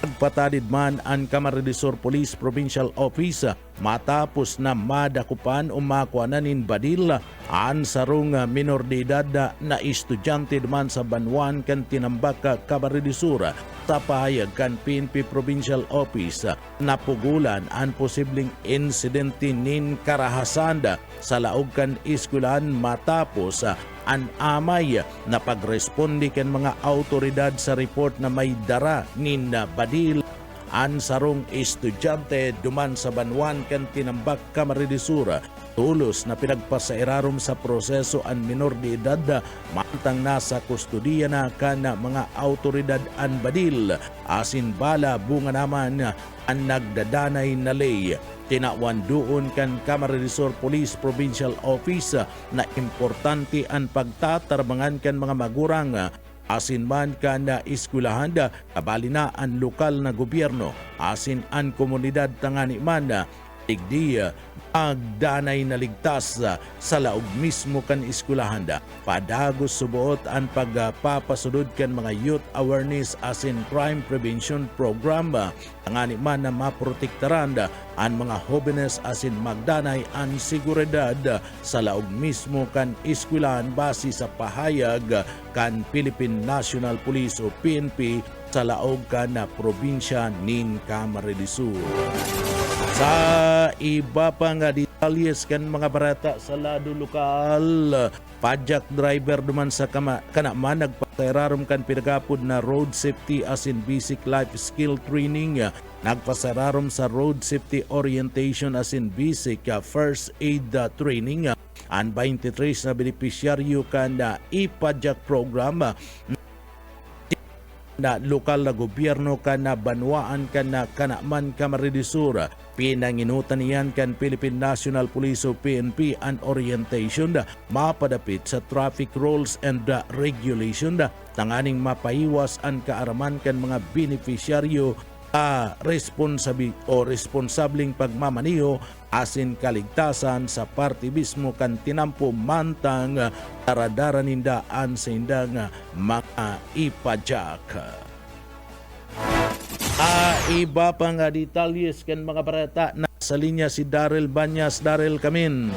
Nagpatanid man ang Kamara de Sur Police Provincial Office matapos na madakupan o makuananin badil ang sarong minor de edad na estudyante naman sa Banwan kan tinambaka Kamara de Sur. Sa pahayag kan PNP Provincial Office napugulan ang posibleng insidente nin karahasan sa laog kan eskwelahan matapos ang amay na pagresponde kan mga autoridad sa report na may dara nin badil ang sarong estudyante duman sa Banwan kan tinambak Kamara de Sur. Tulos na pinagpasairarom sa proseso ang minor de edad mantang nasa kustudiya na kana mga autoridad ang badil. Asin bala bunga naman ang nagdadanay na lay. Tinawan doon kan Kamara de Sur Police Provincial Office na importante ang pagtatarbangan kan mga magurang asin man kan na eskwelahan kabali na ang lokal na gobyerno asin ang komunidad tangani man digdi agdanay na ligtas sa laog mismo kan eskwelahan. Padagos subuot ang pagpapasunod kan mga youth awareness asin crime prevention program tangani man na maprotektaran ang mga jóvenes asin magdanay ang seguridad sa laog mismo kan eskwelahan base sa pahayag kan Philippine National Police o PNP sa laog kan na probinsya nin Kamara de Sur. Sa iba pa nga detalyes kan mga barata sa lado lokal, pajak driver duman sa kanaman nagpasayrarom kan pinagapod na road safety asin basic life skill training. Nagpasayrarom sa road safety orientation asin basic first aid training. Ang 23 na benepisyaryo kan na ipajak program na lokal na gobyerno kan na banwaan kan na kanaman Kamara de Sur. Pinanginutan niyan kan Philippine National Police o PNP ang orientation mapadapit sa traffic rules and regulation tanganing mapaiwas ang kaaraman kan mga benepisyaryo responsableng pagmamaniho asin kaligtasan sa parte mismo kan tinampo mantang daradara nindaan sa indang mga ipajak. Iba pa nga detalyes kan mga barata na sa linya si Daryl Banyas. Daryl, kamin.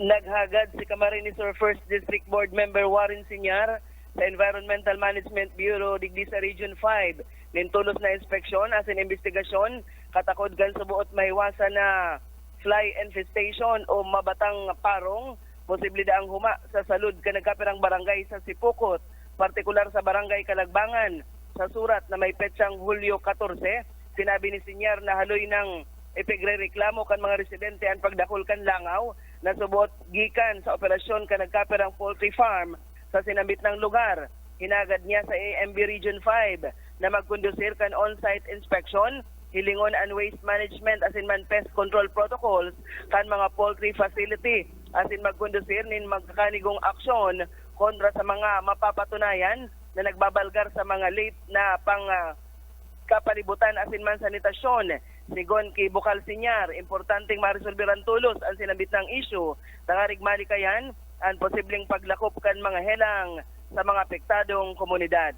Naghagad si Camarines Sur 1st District Board Member Warren Sinyar sa Environmental Management Bureau digdi sa Region 5 nintulos na inspeksyon as in investigasyon katakod gan subuot mahiwasan na fly infestation o mabatang parong posible daang huma sa salud ka nagkapirang barangay sa Sipukot, partikular sa barangay Kalagbangan. Sa surat na may petsang Hulyo 14, sinabi ni Sinyar na haloy ng ipigrereklamo kan mga residente ang pagdakol kan langaw na subuot gikan sa operasyon ka nagkapirang poultry farm sa sinambit ng lugar. Hinagad niya sa AMB Region 5 na magkondusir kan on-site inspection, hilingon and waste management asin man pest control protocols kan mga poultry facility asin magkondusir nin magkakanigong aksyon kontra sa mga mapapatunayan na nagbabalgar sa mga late na kapalibutan asin man sanitasyon. Sigon kay Bukal Sinyar, importanteng marisolberan tulos ang sinabit ng issue tangarig malikayan ang posibleng paglakop kan mga helang sa mga apektadong komunidad.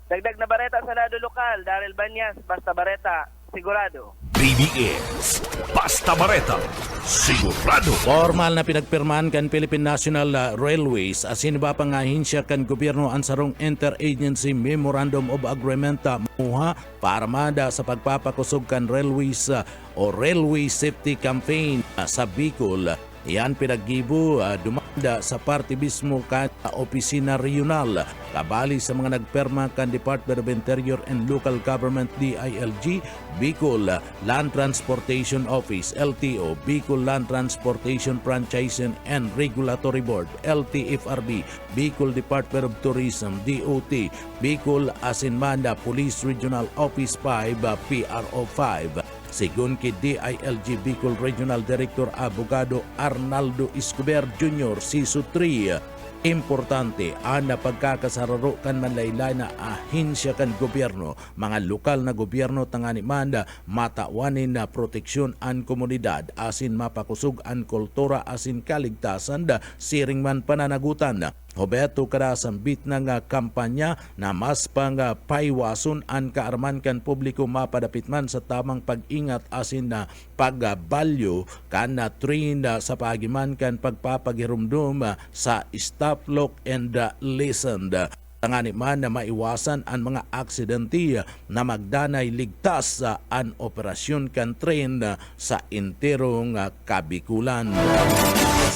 Dagdag na bareta sa lado lokal, Daryl Banyas, Basta Bareta, sigurado. BBS Basta Bareta Sigurado. Formal na pinagpirmahan kan Philippine National Railways asin ba pang ahinsya kan gobyerno ang sarong Interagency Memorandum of Agreement muha para mada sa pagpapakusog kan railways o Railway Safety Campaign sa Bicol. Yan pinaggibo dumanda sa parte mismo kan opisina regional kabali sa mga nagperma kan Department of Interior and Local Government DILG, Bicol Land Transportation Office LTO, Bicol Land Transportation Franchising and Regulatory Board LTFRB, Bicol Department of Tourism DOT, Bicol Asinmanda Police Regional Office 5 PRO 5. Sigun kay DILG Bicol Regional Director Abogado Arnaldo Escobar Jr. Siso 3, importante ang pagkakasararo kan manlaylay na ahinsya kan gobyerno, mga lokal na gobyerno tangani manda matawanin na proteksyon ang komunidad asin mapakusog ang kultura asin kaligtasan da siring man pananagutan. Hobeto kada sambit ng kampanya na mas pang paiwason ang kaarman kan publiko mapadapit man sa tamang pag-ingat asin na pagbalyo kan na train sa pagiman kan pagpapagirumdum sa stop, look and listen. Tangani man na maiwasan ang mga aksidente na magdanay ligtas sa an operasyon kan train sa interong Kabikulan.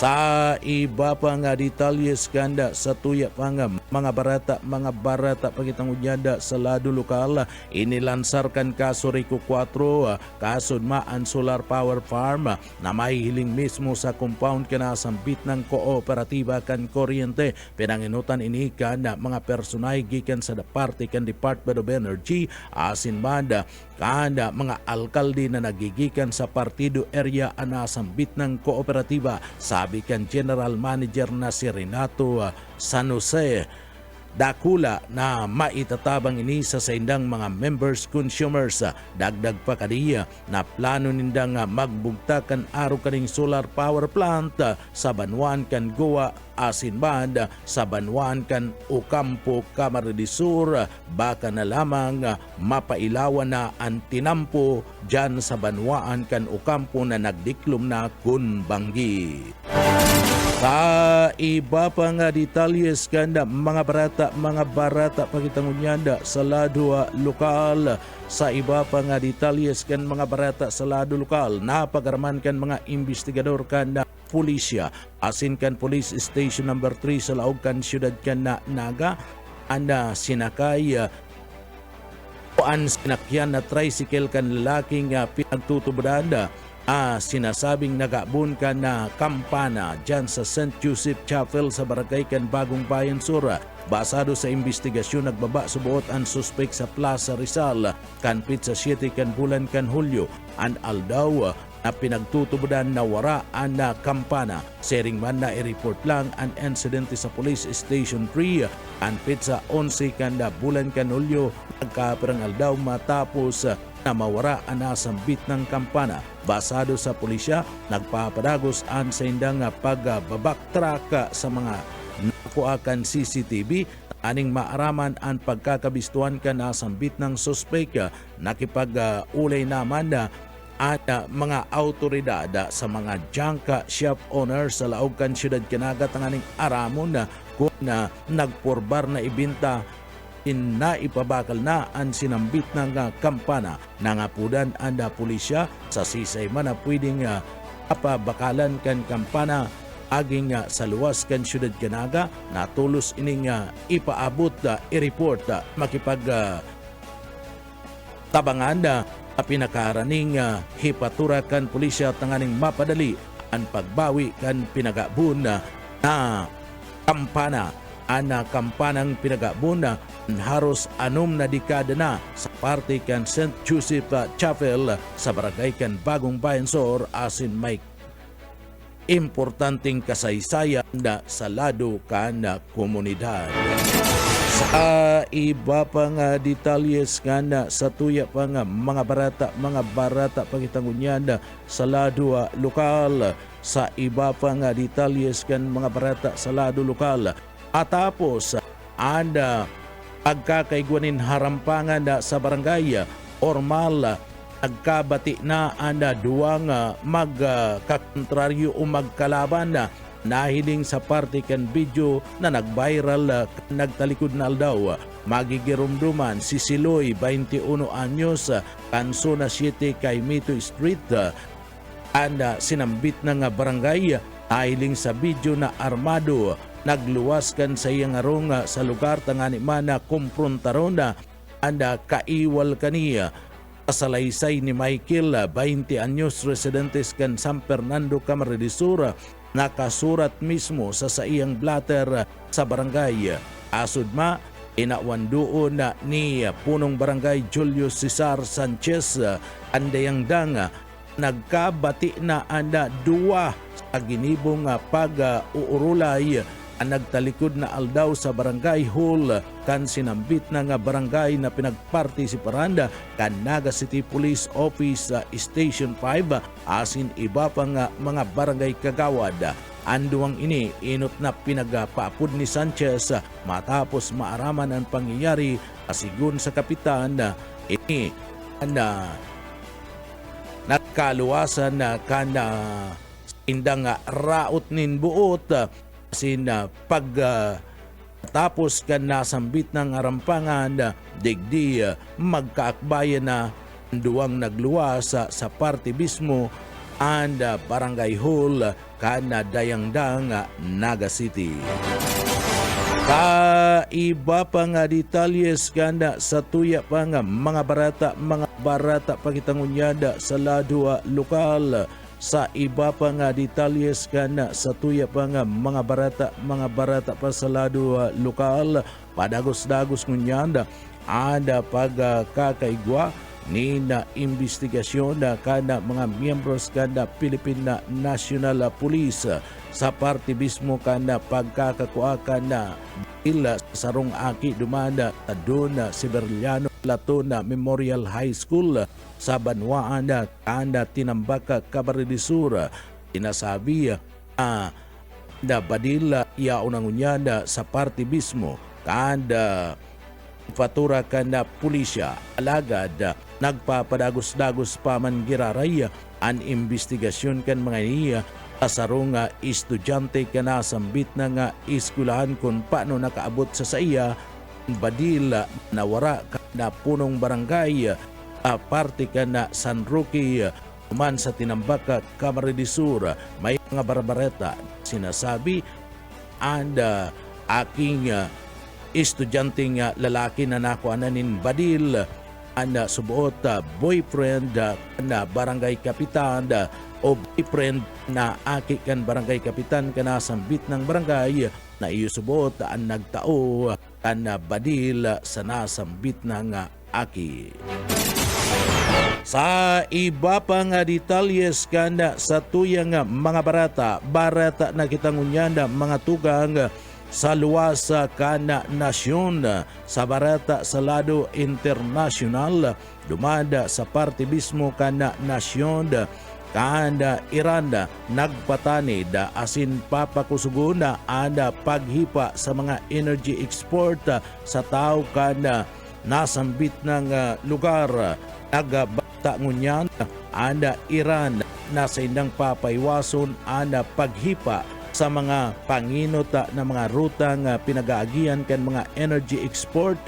Sa iba pang detalyes kanda sa tuya pang mga barata pagitang unyada sa lado lokal, inilansar kan kaso Rico 4 kasod maan solar power farm na mahihiling mismo sa compound kinasambit ng kooperatiba kan kuryente. Pinanginutan ini kan mga personay gikan sa parte kan Department of Energy asin banda kada mga alkalde na nagigikan sa partido area anasambit ng kooperatiba, sabi kan General Manager na si Renato San Jose. Dakula na maitatabang ini sa indang mga members consumers. Dagdag pa kaniya na plano nindang magbugtakan araw kaning solar power plant sa Banwan kan Goa asin band sa Banwan kan Ocampo, Camarines Sur. Baka na lamang mapailawan na ang tinampo dyan sa Banwaan kan Ocampo na nagdiklom na kunbanggi. Sa iba pang detalyes kanda mga barata pagitangunyanda sa lado lokal. Sa iba pang detalyes kan mga barata sa lado lokal, napagarman kan mga investigador kanda pulisya asin kan Police Station number 3 sa laog kan siyudad kan Naga anda sinakay ang sinakyan na tricycle kan lalaking pinagtutubodanda sinasabing nagabun ka na kampana dyan sa St. Joseph Chapel sa Barangay kan Bagong Bayan Sur. Basado sa investigasyon, nagbaba subuot ang suspek sa Plaza Rizal kanpit sa 7 kan bulan kan Hulyo. An aldaw na pinagtutubodan na wara ang kampana. Sering man na i-report lang ang insidente sa Police Station 3 kanpit sa 11 kan bulan kan Hulyo. Nagkaperang aldaw matapos na mawara ang nasambit ng kampana. Basado sa pulisya, nagpapadagos ang sa indang pagbabaktrack sa mga nakuakan CCTV aning maaraman ang pagkakabistuan ka nasambit ng suspek. Nakipag-ulay naman at mga autoridad sa mga junk shop owners sa laog kan siyudad Kinagat ang aning aramon kung nagporbar na ibinta na ipabakal na ang sinambit ng kampana. Nangapudan ang pulisya sa sisay man na pwedeng apabakalan kan kampana aging sa luwas kan siyudad Kanaga. Natulos ining ipaabot i-report makipag tabangan pinakaraning hipatura kan pulisya tanganing mapadali ang pagbawi kan pinagabun na kampana. Ana kampanang pinagabun haros 6 na dekada na sa parte kan St. Joseph Chapel sa barangay kan Bagong Bayan Sur asin may importanteng kasaysayan na sa lado kan komunidad. Sa iba pang detalyes nga sa tuya pa nga mga barata pagitangunyan sa lado lokal. Sa iba pang detalyes kan mga barata sa lado lokal. At tapos anda pagkakaigwanin harampangan sa barangay Ormal, nagkabati na anda duwang magkakontraryo o magkalaban na nahiling sa parte kan video na nag-viral nagtalikod na aldaw. Magigirumduman si Siloy, 21 anyos, Kansona City, kay Mito Street. Anda sinambit na nga barangay nahiling sa video na armado. Nagluwaskan sa iyang arong sa lugar tangani mana kumprontaron na anda kaiwal kaniya. Kasalaysay ni Michael, 20 anyos, residentes kan San Fernando, Camarines Sur, nakasurat mismo sa iyang blatter sa barangay. Asud ma, inawandoon na ni punong barangay Julio Cesar Sanchez andayang danga nagkabati na anda duwa sa ginibong pag-uurulay ang nagtalikod na aldaw sa barangay hall kan sinambit na nga barangay na pinagpartisiparanda kan Naga City Police Office Station 5 asin iba pa nga mga barangay kagawad. Anduang ini inot na pinagpaapod ni Sanchez matapos maaraman ang pangyayari asigun sa kapitan ini na nagkaluwasan na kana indang raot nin buot sin tapos kan nasambit ng arampangan digdi magkaakbayan na duwang nagluwas sa parte mismo and barangay hall kana dayangdang Naga City. Sa iba pa nga detalyes kanda sa tuya pa nga mga barata pagitangunyada sa lado lokal. Sa iba pa nga detalyes kana sa tuya pa nga mga barata pa sa lado lokal, padagos-dagos ngunyanda ada pagkakaigwa ni na investigasyon na kana mga miyembros kana Philippine National Police sa parte mismo kana pagkakakuha kana ila sarong aki dumanda doon si Berliano Platona Memorial High School sa Banwaan na kanda tinambaka Camarines Sur. Tinasabi na badila yaunangunyanda sa parte mismo kanda fatura kanda pulisya alagad nagpapadagos-dagos pa man giraray an investigasyon kan mga niya asarong estudyante kana sambit na nga iskulahan kung paano nakaabot sa saya badila na wara na punong barangay parte ka na San Roque man sa tinambaka Camarines Sur. May mga barbareta sinasabi and aking estudyanteng lalaki na nakuananin badil ang subuot boyfriend na barangay kapitan o boyfriend na aki kan barangay kapitan kana sambit ng barangay na iyo subuot ang nagtao kan badil sa nasambit ng aki. Sa iba pa nga detalyes kanda sa tuyang mga barata na kitangunyanda mga tugang sa luwas kana nasyon sa barata sa lado international dumada sa parte mismo kana nasyon kanda Iran nagpatanid asin papakusuguna anda paghipa sa mga energy export sa tao kana nasambit ng lugar nagbata ngunyan anda Iran nasa indang papaywason anda paghipa sa mga panginota na mga rutang pinagaagian kan mga energy export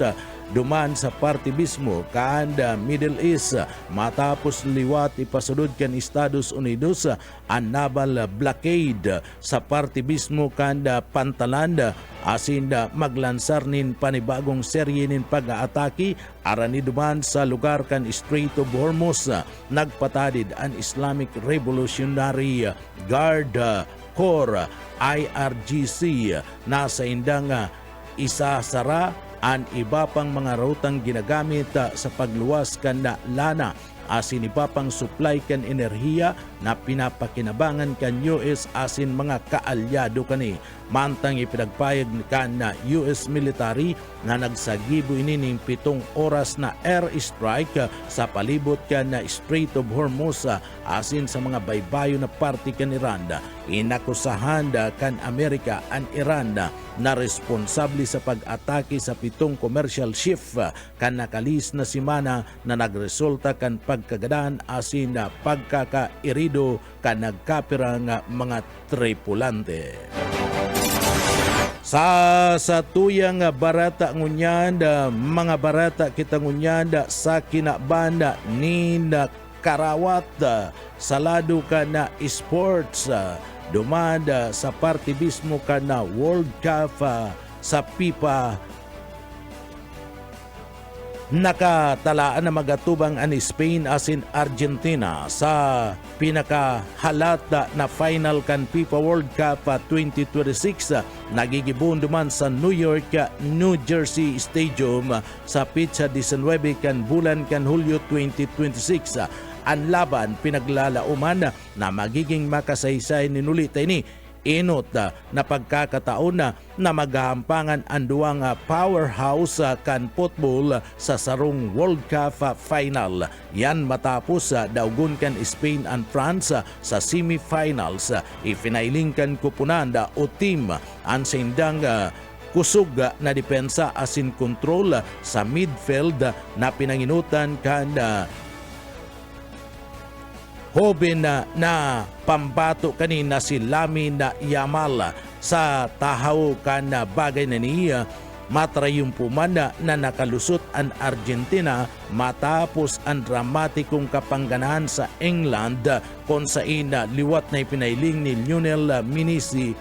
duman sa parte mismo kanda Middle East matapos liwat ipasulod kan Estados Unidos ang naval blockade sa parte mismo kanda Pantalanda asinda maglansar nin panibagong serye nin pag-aatake arani duman sa lugar kan Strait of Hormuz nagpatadid ang Islamic Revolutionary Guard Corps IRGC nasa indang isasara ang iba pang mga rutang ginagamit sa pagluwas kanda lana asin ipapang supply kan enerhiya na pinapakinabangan kan US asin mga kaalyado kani. Mantang ipinagpayag kan na US military na nagsagibo inining 7 oras na air strike sa palibot kan na Strait of Hormuz asin sa mga baybayo na parte kan Iran. Inakusahan kan Amerika ang Iran na responsable sa pag-atake sa 7 commercial ship kan nakalis na simana na nagresulta kan pagkagadaan asin na pagkakairido kan nagkapirang mga tripulante. Sa tuyang barata ngunyan, mga barata kita ngunyan sa kinabanda ni karawat sa lado ka na sports dumanda sa partibismo ka na World Cup sa FIFA. Nakatalaan na magatubang ang Spain asin Argentina sa pinakahalata na final kan FIFA World Cup 2026 nagigibon duman sa New York, New Jersey Stadium sa pitsa 19 kan bulan kan Hulyo 2026. Ang laban pinaglalauman na magiging makasaysay ni nulita ini inot na pagkakataon na maghahampangan ang duwang powerhouse kan football sa sarong World Cup final. Yan matapos daugon kan Spain and France sa semifinals. Ifinailing kan kupunan o team ang sindang kusog na depensa asin control sa midfield na pinanginutan kan Hoben na pambato kanina si Lamine Yamal sa tahaw kan bagay na niya matrayumpuman na nakalusot ang Argentina matapos ang dramatikong kapangganahan sa England kung saan liwat na ipinailing ni Lionel Messi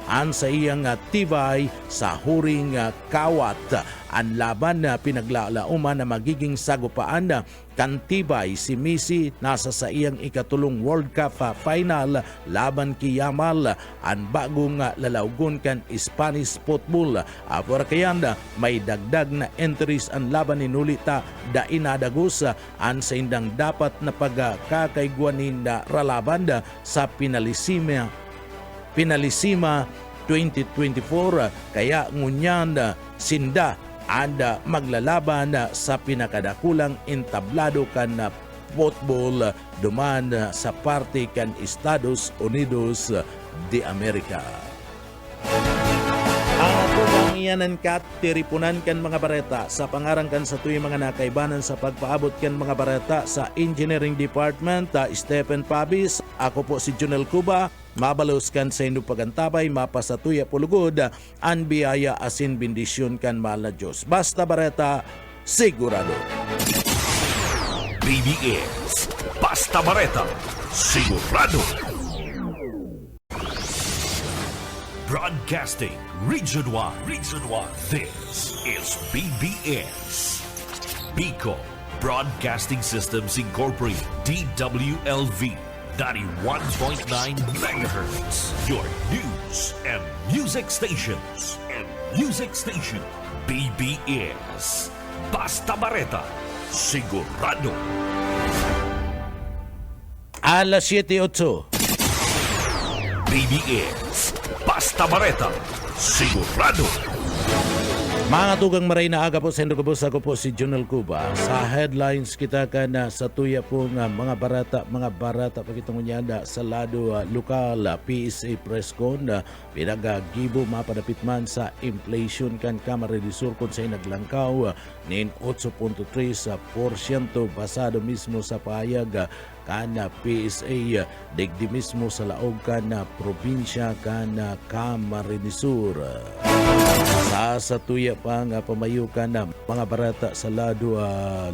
ang sa iyang tibay sa huring kawat. Ang laban na pinaglalauman na magiging sagupaan kantibay si Messi nasa sa iyang ikatulong World Cup final laban kay Yamal ang bagong lalaugon kan Spanish football. Apor kayanda may dagdag na entries ang laban ni Nulita da inadagos ang sa indang dapat na pagkakaiguanin na ralaban sa Finalissima 2024 kaya ngunyan sinda anda maglalaban sa pinakadakulang entablado kan football duman sa parte kan Estados Unidos de America. Ang atubang iyanan kat tiripunan kan mga bareta sa pangarang kan sa tuwi mga nakaibanan sa pagpaabot kan mga bareta sa Engineering Department Stephen Pabis. Ako po si Junel Cuba. Mabalos kan sa inyo pagantabay, mapasatuya pulugod, ang biyaya asin bendisyon kan mahal na Diyos. Basta bareta, sigurado. BBS Basta Bareta, sigurado. Broadcasting Region 1. This is BBS. Bicol Broadcasting Systems Incorporated, DWLV. 91.9 megahertz. Your news and music stations. BBS. Basta Bareta. Sigurado. Alas 7:08. BBS. Basta Bareta. Sigurado. Mga tugang maray na aga po sa Indogabos, ako po si Junel Cuba. Sa headlines kita ka na sa tuya po nga mga barata pakitong unyanda sa lado lokal PSA Presscon pinagagibo mapadapit man sa inflation kan Kamara de Sur kung sa'y naglangkaw nin 8.3% basado mismo sa pahayag kana PSA digdi mismo sa laog kana probinsya kana Camarines Sur. Sa tuya pa nga pamayukan na mga barata sa lado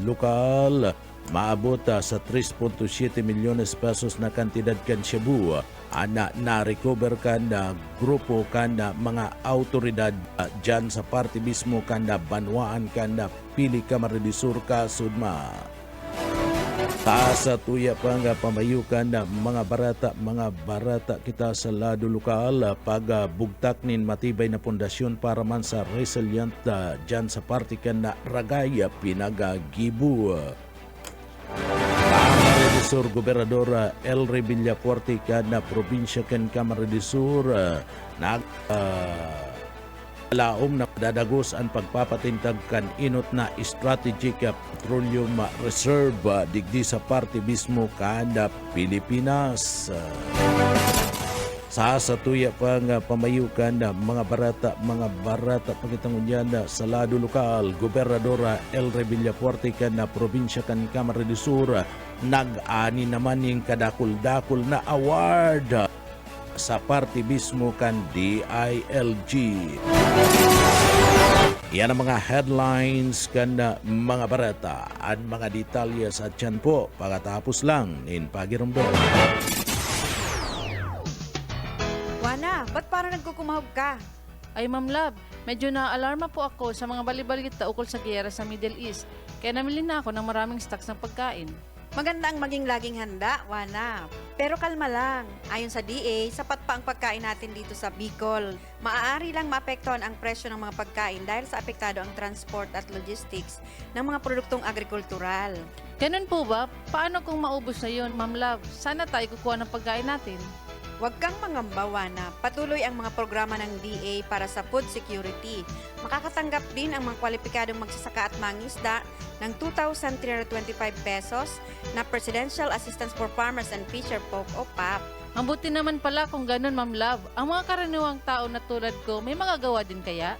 lokal maabot sa 3.7 milyones pesos na kantidad kan Cebu ana na-recover kan na grupo kan na mga autoridad dyan sa parte mismo kan na banwaan kan na pili Camarines Sur ka Sudma. Sa tuya pa nga pamayukan na mga barata kita sa lado lokal pagbugtak nin matibay na pundasyon para man sa resilient dyan sa parte kan na Ragaya pinagagibu. Sur Gobernador Elry Villafuerte kada probinsya ken Camarines Sur nag laom na dadagos ang pagpapatintag kan inot na strategic petroleum reserve digdi sa parte mismo kada Pilipinas. Sa tuya pang pamayukan mga barata pagitangunyan sa lado lokal, Gobernador Elry Villafuerte kan na probinsya kan Camarines Sur nag-ani naman yung kadakul-dakul na award sa parte mismo kan DILG. Yan ang mga headlines kan mga barata at mga detalye sa tiyan po pagkatapos lang in Pagirumdom. Wana, ba't parang nagkukumahog ka? Ay Ma'am Love, medyo na-alarma po ako sa mga balibalita ukol sa giyera sa Middle East. Kaya namili na ako ng maraming stocks ng pagkain. Maganda ang maging laging handa, Wana. Pero kalma lang. Ayon sa DA, sapat pa ang pagkain natin dito sa Bicol. Maaari lang maapektuhan ang presyo ng mga pagkain dahil sa apektado ang transport at logistics ng mga produktong agrikultural. Ganun po ba? Paano kung maubos na yun, Ma'am Love? Sana tayo kukuha ng pagkain natin. Huwag kang mangamba, Wana. Patuloy ang mga programa ng DA para sa food security. Makakatanggap din ang mga kwalipikadong magsasaka at mangisda ng 2,325 pesos na Presidential Assistance for Farmers and Fisher Folk o PAP. Ang buti naman pala kung ganun, Ma'am Love. Ang mga karaniwang tao na tulad ko, may magagawa din kaya?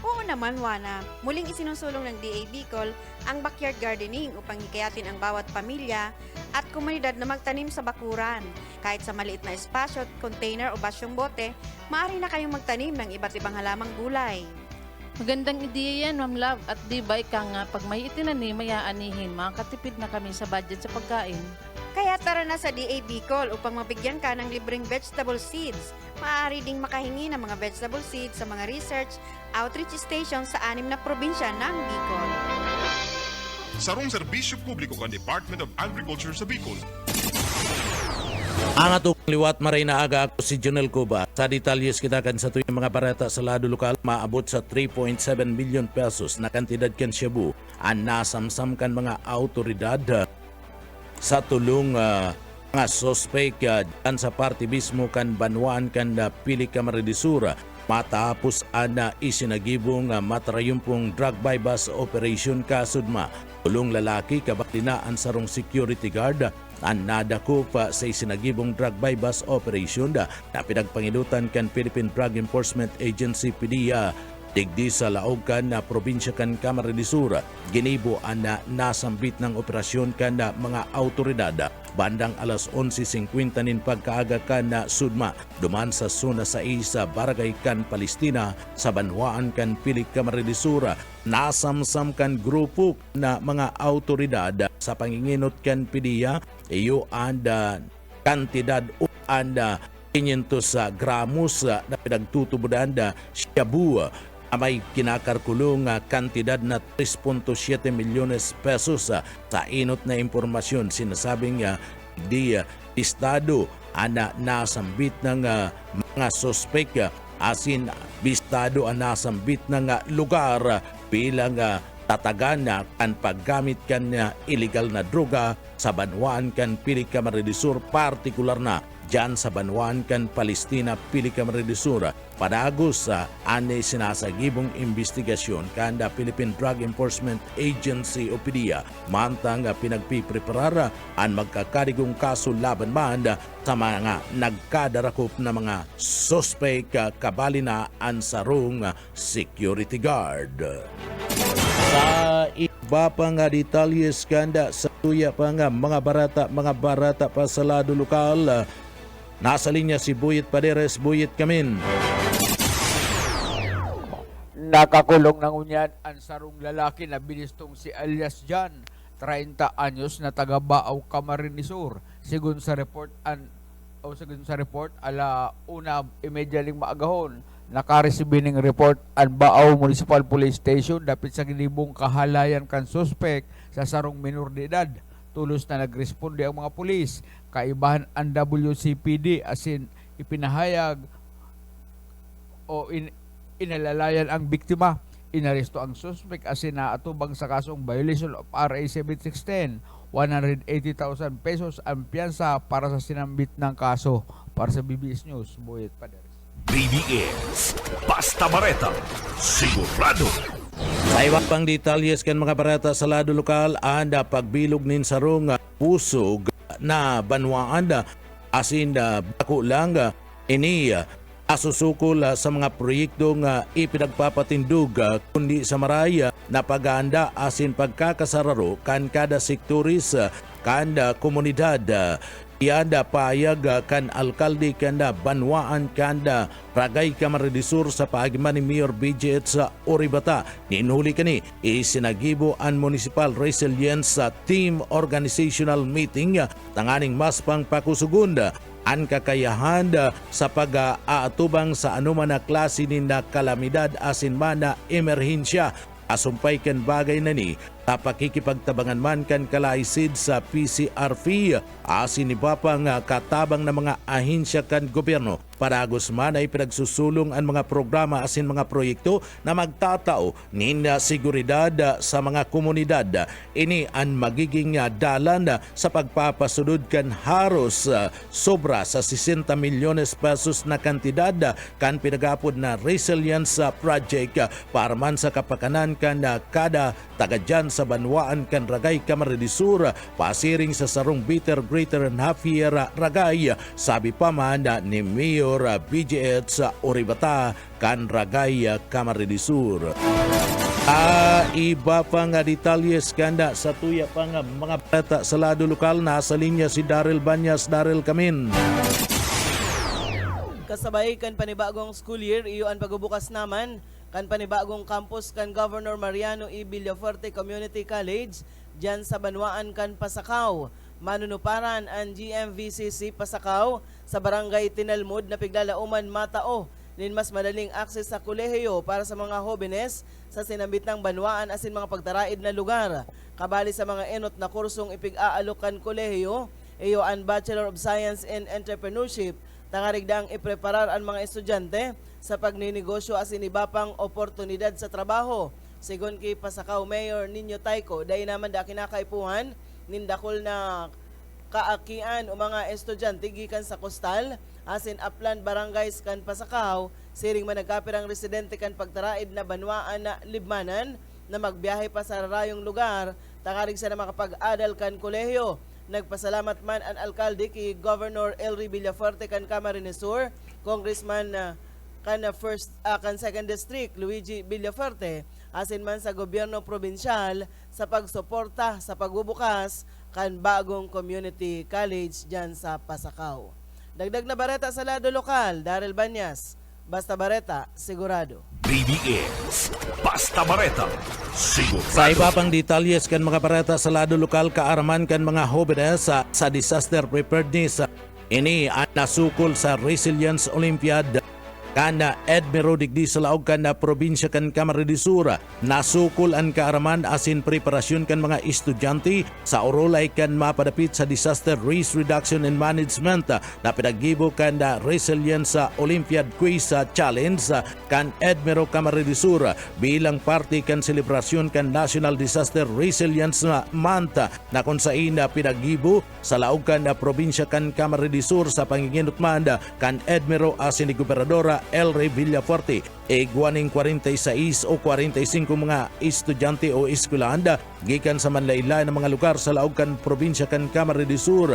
Oo naman, Wana. Muling isinusulong ng DA Bicol ang backyard gardening upang hikayatin ang bawat pamilya at komunidad na magtanim sa bakuran. Kahit sa maliit na espasyo, container o basyong bote, maaari na kayong magtanim ng iba't ibang halamang gulay. Magandang ideya yan, Ma'am Love. At di ba ika nga, pag may itinanim, may aanihin, makakatipid na kami sa budget sa pagkain. Kaya tara na sa DA Bicol upang mabigyan ka ng libreng vegetable seeds. Maaari ding makahingi ng mga vegetable seeds sa mga research outreach station sa 6 na probinsya ng Bicol. Sarong serbisyo publiko kan Department of Agriculture sa Bicol. Ang atong liwat maray na aga ako si Jonel Cuba. Sa detalyes kita kan sa tuyong mga barata sa lado lokal maabot sa 3.7 million pesos na kantidad kan Cebu ang nasamsam kan mga autoridad sa tulong mga sospek dyan sa parte mismo kan Banwaan kan Pili Camarines Sur matapos ana isinagibong matrayumpong drug bypass operation kasudma. Tulong lalaki kabaklinaan sarong security guard ang nadako pa sa isinagibong drug bypass operation na pinagpangilutan kan Philippine Drug Enforcement Agency PDEA digdi sa laog kan na probinsya kan Camarines Sur. Ginibo ang nasambit ng operasyon kan na mga autoridad bandang alas 11:50 nin pagkaaga kan na sudma duman sa zona 6 sa Barangay kan Palestina sa Banwaan kan Pili Camarines Sur. Nasamsam kan grupo na mga autoridad sa panginginot kan PDEA iyo anda kantidad o anda 500 gramos na pinagtutubudan da shabu may kinakarkulong kantidad na 3.7 milyones pesos. Sa inot na impormasyon sinasabing di estado ana nasambit ng mga sospek asin bistado ang nasambit ng lugar bilang tatagan kan paggamit kan illegal na droga sa Banwaan kan Pili Camarines Sur, partikular na dyan sa Banwaan kan Palestina, Pili Camarines Sur. Padagos sa ane sinasagibong investigasyon kanda Philippine Drug Enforcement Agency o PDEA mantang pinagpipreparara ang magkakadigong kaso laban man sa mga nagkadarakop na mga sospek kabali na ang sarong security guard. Sa iba pa nga detalyes kanda sa tuya pa nga mga barata pa sa lado lokal, nasa linya si Buyit Paderes. Buyit Kamin. Nakakulong ng unyan ang sarong lalaki na binistong si alias Jan, 30 anyos na taga Baaw, Camarines Sur. Sigun sa report ala 1:30 maagahon, nakaresibin ng report ang Baaw Municipal Police Station dapit sa ginibong kahalayan kan suspek sa sarong minor de edad. Tulos na nagresponde ang mga pulis. Kaibahan ang WCPD asin ipinahayag o inalalayan ang biktima. Inaresto ang suspect asin naatubang sa kasong violation of RA 7610. 180,000 pesos ang piyansa para sa sinambit ng kaso. Para sa BBS News, Boyet Paderes. BBS. Basta Bareta. Sigurado. Sa iba pang detalles kan mga barata sa lado lokal, anda pagbilog nin sarong pusog na banwaan asin bako lang ini asusukol sa mga proyekto nga ipinagpapatindog kundi sa maraya na pag-aanda asin pagkakasararo kan kada sektoris kanda komunidad. Ianda payag kan alkalde kanda banwaan kanda Ragay Camaridisur sa paagiman ni Mayor BJ sa Oribata. Ninhuli kani isinagibo ang Municipal Resilience Team Organizational Meeting tanganing mas pang pakusugunda ang kakayahan sa pag-aatubang sa anuman na klase ni na kalamidad asin man na emerhensya. Asumpay kan bagay na ni pakikipagtabangan man kan kalaisid sa PCRP asin iba pang katabang na mga ahensya kan gobyerno para man ay pinagsusulong ang mga programa asin mga proyekto na magtatao nin seguridad sa mga komunidad. Ini ang magiging dalan sa pagpapasunod kan haros sobra sa 60 milyones pesos na kantidad kan pinagapod na resilience project para man sa kapakanan kan kada tagadyan sa banwaan kan Ragay Camaridisur pasiring sa sarong bitter greater and happier Ragay. Sabi pa man ni Mayor BJ sa Oribata kan Ragay Camaridisur. Iba pang detalyes kanda sa tuya pang mga bata sa lado lokal. Nasa linya si Daryl Banyas. Daryl Kamin. Kasabay kan panibagong school year, iyo ang pagbubukas naman kan panibagong campus kan Governor Mariano E. Villafuerte Community College dyan sa Banwaan kan Pasakaw. Manunuparan ang GMVCC Pasakaw sa Barangay Tinalmud na piglalauman matao nin mas madaling akses sa kolehiyo para sa mga hobenes sa sinambit ng Banwaan asin mga pagtaraid na lugar. Kabali sa mga enot na kursong ipig-aalokan kolehiyo, iyo ang Bachelor of Science in Entrepreneurship, tangarigdang ipreparar ang mga estudyante sa pagninegosyo asin iba pang oportunidad sa trabaho. Sigon kay Pasakaw Mayor Nino Tayco, dahil naman da kinakaipuhan nindakol na kaakian o mga estudyante gikan sa Coastal asin Upland Barangays kan Pasakaw, siring managkapirang residente kan pagtaraid na Banwaan na Libmanan na magbiyahe pa sa rarayong lugar tangarig sa na makapag-adal kan kolehiyo. Nagpasalamat man ang alkalde kay Governor Elry Villafuerte kan Camarines Sur, Congressman kan second district Luigi Villafuerte, asin man sa gobyerno probinsyal sa pagsuporta sa pagbubukas kan bagong community college dyan sa Pasakaw. Dagdag na bareta sa lado lokal, Daryl Banyas, Basta Bareta, sigurado. BBS. Basta Bareta. Sigurado. Sa iba pang detalles kan mga bareta sa lado lokal, kaaraman kan mga hobenes sa disaster preparedness. Ini ang nasukol sa Resilience Olympiad kana Edmero digdi sa laog kana probinsya kan Camaridisur. Nasukol ang kaaraman asin preparasyon kan mga estudyante sa orolay kan mapadapit sa Disaster Risk Reduction and Management na pinagibo kan Resilience Olympiad Quiz Challenge kan Edmero Camaridisur bilang parte kan selebrasyon kan National Disaster Resilience Month na kung saan pinagibo sa laog kan probinsya kan Camaridisur sa panginginutman kan Edmero asin ni Gobernadora Elry Villafuerte. Guwaning 46 o 45 mga estudyante o eskwelahan gikan sa manlaylay ng mga lugar sa laog kan probinsya kan Camaridisur.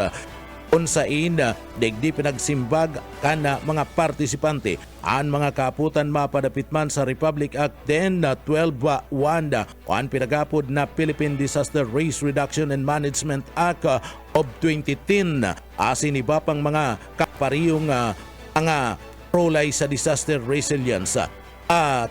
Unsain digdi pinagsimbag kana mga partisipante ang mga kaputan mapadapit man sa Republic Act 10-12-1 o ang pinagapod na Philippine Disaster Risk Reduction and Management Act of 2010 asin iba pang mga kapariyong mga rolay sa disaster resilience.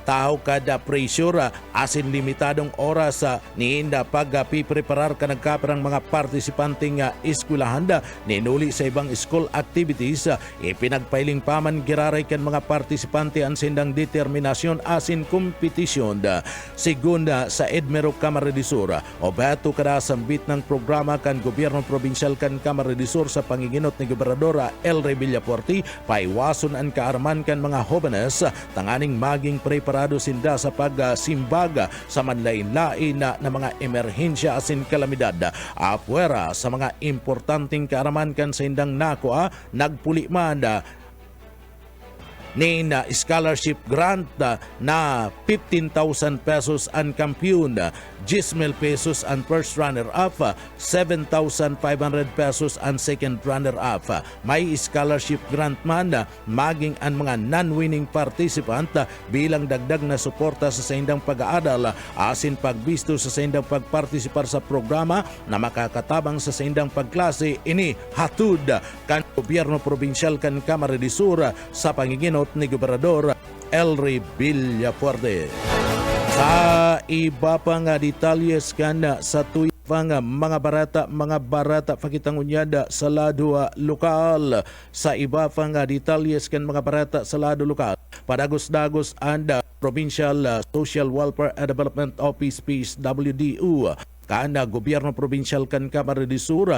Tao kada pressure asin limitadong oras niinda pagpipreparar ka nagkaperang mga partisipanting eskwelahan ninuli sa ibang school activities. Ipinagpailing paman giraray kan mga partisipante ang sindang determinasyon asin kompetisyon. Segunda sa Edmero Camaridisur o bato kada sambit ng programa kan gobyerno probinsyal kan Camaridisur sa panginginot ni Gobernadora Elry Villafuerte paiwason ang kaarman kan mga hobenes tanganing mag maging preparado sinda sa pagsimbaga sa manlain-lain na mga emerhensya asin kalamidad. Apwera sa mga importanteng kaaraman kan sa indang nakuha, nagpuli man ni scholarship grant na 15,000 pesos ang kampiyon, 10,000 pesos ang first runner-up, 7,500 pesos ang second runner-up. May scholarship grant man maging ang mga non-winning participant bilang dagdag na suporta sa saindang pag-aaral asin pagbisto sa saindang pagpartisipar sa programa na makakatabang sa saindang pagklase. Ini hatud kan gobyerno probinsyal kan Kamara de Sur sa panginginot ni Gobernador Elry Villafuerte. Sa iba pa nga detalyes kan sa tuya pa nga mga barata pakitang unyada sa lado lokal. Sa iba pa nga detalyes kan mga barata sa lado lokal, padagos-dagos anda Provincial Social Welfare and Development Office PSWDO kana gobyerno probinsyal kan Kamara de Sur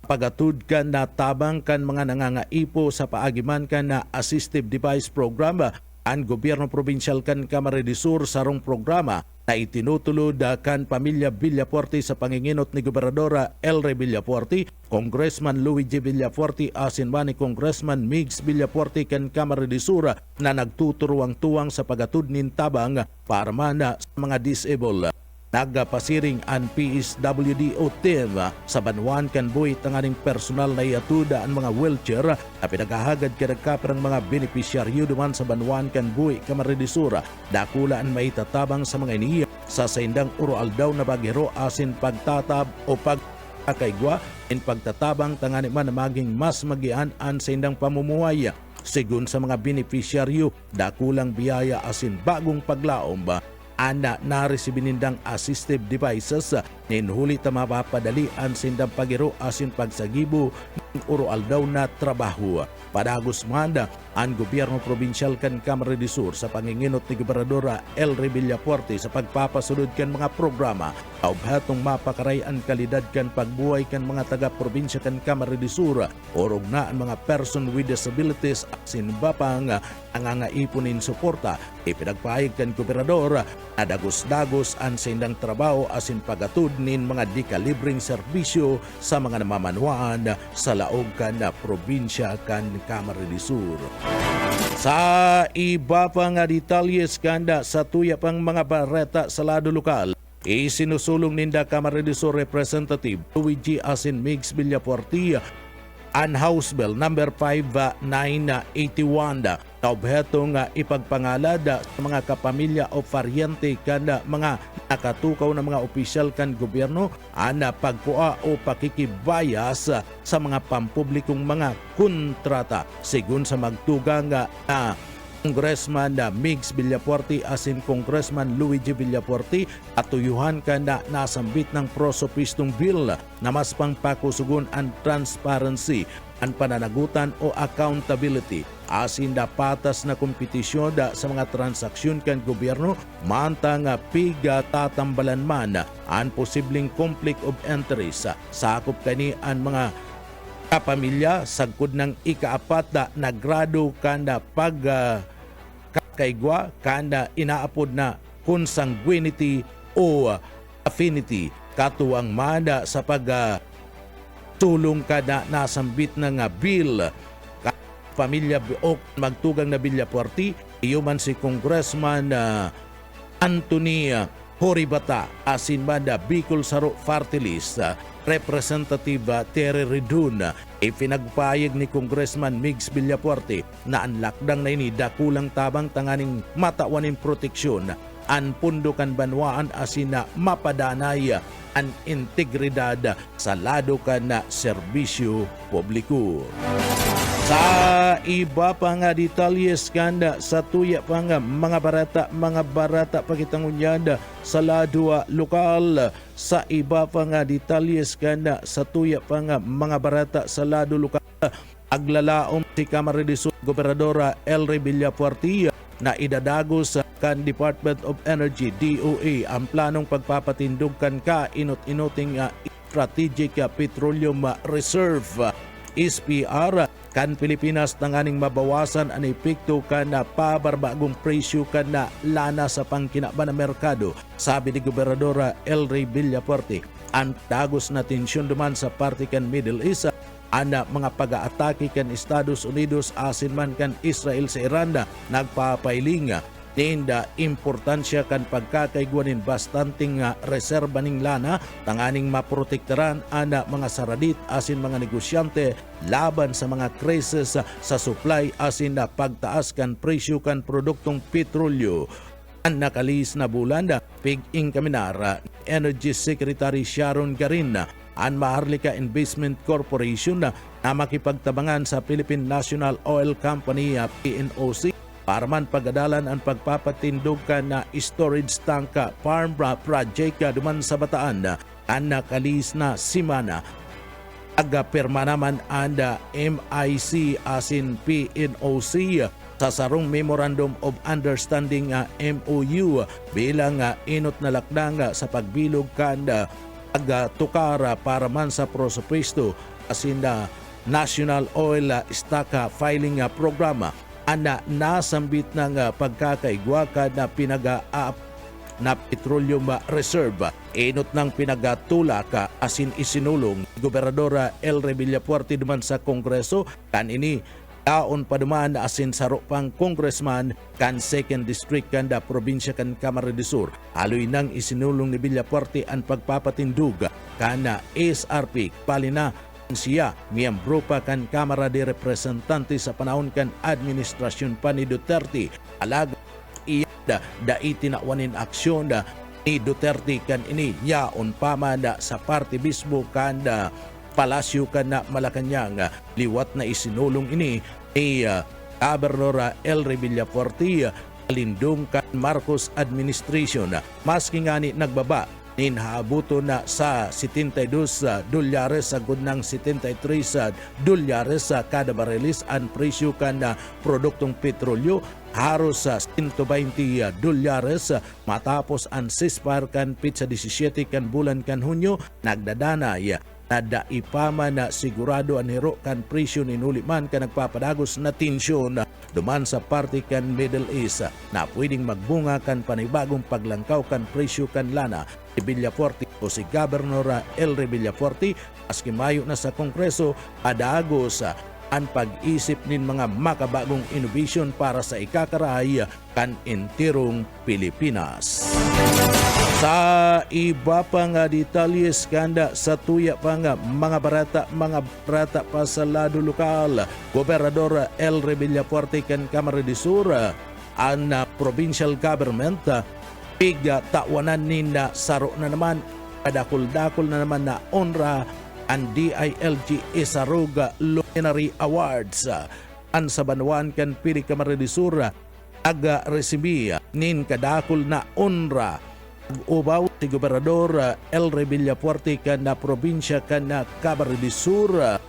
pagatud kan na tabang kan mga nangangaipo sa paagiman kan na assistive device program ang gobyerno probinsyal kan Kamara de Sur sarong programa na itinutulod kan pamilya Villafuerte sa panginginot ni Gobernador Elry Villafuerte, Congressman Luigi Villafuerte asin man ni Congressman Migs Villafuerte kan Kamara de Sur na nagtuturuang-tuwang sa pagatud nin tabang para man sa mga disabled. Nagpasiring ang PSWDO team sa Banwan kan buhit ang aning personal na iatuda ang mga wheelchair na pinagahagad kadagkaperang mga benepisyaryo duman sa Banwan kan buhit Kamara de Sur. Dakula ang maitatabang sa mga iniya sa saindang uro-aldaw na bagero asin pagtatab o pagkakaigwa in pagtatabang tangani man na maging mas magian ang saindang pamumuhay. Sigun sa mga benepisyaryo, dakulang biyaya asin bagong paglaom ana naresibinindang assistive devices ninhuli ta mapapadalian sindang pagiro asin pagsagibo ng uro-aldaw na trabaho. Padagos manda ang gobyerno probinsyal kan Kamara de Sur sa panginginot ni Gobernador Elry Villafuerte sa pagpapasunod kan mga programa kaubhatong mapakarayan kalidad kan pagbuhay kan mga taga-probinsya kan Kamara de Sur orog na ang mga person with disabilities asin bapang angangaiponin suporta. Ipinagpahig kan Gobernador na dagos-dagos ang sindang trabaho asin pagatud nin mga dikalibring serbisyo sa mga namamanwaan sa laog kan na probinsya kan Kamara de Sur. Sa iba pa nga detalyes kanda sa tuya pang mga bareta sa lado lokal, isinusulong ninda Kamara de Sur Representative Luigi asin Migs Villafuerte ang House Bill number 5981 na objeto nga ipagpangalada sa mga kapamilya o paryente kada mga nakatukaw na mga opisyal kan gobyerno ana pagkuha o pakikibayas sa mga pampublikong mga kontrata. Sigun sa magtugang na Congressman Migs Villafuerte asin Congressman Luigi Villafuerte atuyuhan ka na nasambit ng prosopistong bill na mas pangpakusugon ang transparency, ang pananagutan o accountability asin da patas na kompetisyon sa mga transaksyon kan gobyerno manta nga piga tatambalan man ang posibleng conflict of interest. Sakop kani ang mga kapamilya sagkod ng ikaapat na grado kanda pag kakaigwa kanda inaapod na consanguinity o affinity katuwang mada sa pag tulong kada nasambit na nga bill pamilya o magtugang na Villafuerte iyo man si Congressman Anthony Horibata asin manda Bicol Saro Party List Representative Terry Ridun ipinagpayag ni Congressman Migs Villafuerte na ang lakdang na ini dakulang tabang tanganing matawanin proteksyon ang pundo kan banwaan asin na mapadanay ang integridad sa lado kan na serbisyo publiko. Sa iba pa nga detalyes kanda sa tuya pa nga mga barata pakitangunyada sa lado lokal. Sa iba pa nga detalyes kanda sa tuya pa nga mga barata sa lado lokal. Aglalaom si Kamara de Sur Gobernador Elry Villafuerte na idadagos kan Department of Energy DOE ang planong pagpapatindog kan ka inot-inoting Strategic Petroleum Reserve SPR kan Pilipinas tanganing mabawasan ang epekto kan na pabarbagong presyo kan na lana sa pangkinaba na merkado, sabi ni Gobernadora El Rey Villafuerte. Ang dagos na tensyon duman sa parte kan Middle East, ana mga pag-aatake kan Estados Unidos asin man kan Israel sa Iran na nagpapailinga tinda importansya kan pagkakaigwanin bastanting reserba ning lana tanganing maprotektaran ana mga saradit asin mga negosyante laban sa mga krisis sa supply asin na pagtaas kan presyo kan produktong petrolyo. Ang nakalis na bulan pig-ing kaminara Energy Secretary Sharon Garin ang Maharlika Investment Corporation na makipagtabangan sa Philippine National Oil Company PNOC para man pagadalan ang pagpapatindog na storage tank farm project duman sa Bataan ang nakalis na simana. Aga-perma naman ang MIC asin PNOC sa sarong Memorandum of Understanding MOU bilang inot na lakdang sa pagbilog kan aga-tukara para man sa prosepuesto asin National Oil Stock Filing Programa ana nasambit ng pagkakaigwa na pinaga-up na petroleum reserve. Inot ng pinagatulak asin isinulong Gobernadora El Rey Villafuerte duman sa Kongreso kan ini taon pa duman asin saro pang congressman kan 2nd District kan da probinsya kan Camarines Sur. Aloy nang isinulong ni Villafuerte ang pagpapatindog kan SRP palina siya miyembro pa kan Kamara de Representante sa panahon kan administrasyon pa ni Duterte. Alaga iya da itinawanin aksyon ni Duterte kan ini yaon pamana sa parte bismo kan palasyo kan na Malacanang. Liwat na isinulong ini ni Gobernadora El Rey Villafuerte alindong kan Marcos administration. Maski nga ni nagbaba ninhabuto na sa 72 dolyares sa gudnang 73 dolyares sa kada barelis ang presyo kan na produktong petrolyo haros sa 120 dolyares matapos ang ceasefire kan pizza 17 kan bulan kan Hunyo nagdadanay na daipama na sigurado ang hero kan presyo ni nuliman kan nagpapadagos na tensyon duman sa parte kan Middle East na pwedeng magbunga kan panibagong paglangkaw kan presyo kan lana ni Villafuerte o si Gobernadora El Rey Villafuerte maski mayo na sa Kongreso adagos ang pag-isip nin mga makabagong innovation para sa ikakaray kan entirong Pilipinas. Sa iba pang detalyes kanda sa tuya pang mga barata pa sa lado lokal, Gobernador El Rey Villafuerte kan Camarines Sur ang provincial government tawanan nina saro na naman padakol-dakol na naman na onra ang DILG Isaruga Luminary Awards ang sabanwan kan Pili Camarines Sur aga resibi nin kadakol na onra ubaw si Gobernador El Rey Villafuerte kan na probinsya kan na Camarines Sur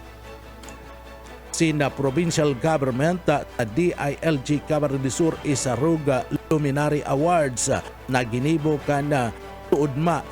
sina provincial government DILG Camarines Sur Isaruga Luminary Awards na ginibo kan na tuudma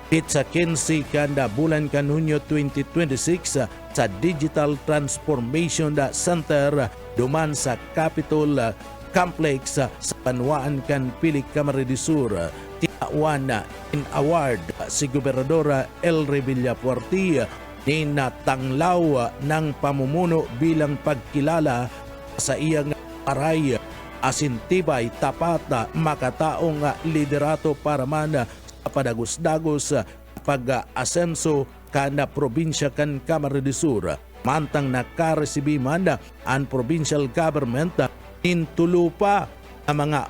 sa 15 kanda bulan kan Hunyo 2026 sa Digital Transformation Center duman sa Capitol Complex sa Panwaan kan Pili Camarines Sur. Tiawan in award si Gobernadora El Rey Villafuerte ni natanglaw ng pamumuno bilang pagkilala sa iyang aray asin tibay tapat makataong liderato para man padagos-dagos pag-asenso kana probinsya kan Camarines Sur. Mantang nakaresibi man ang provincial government intulupa ang mga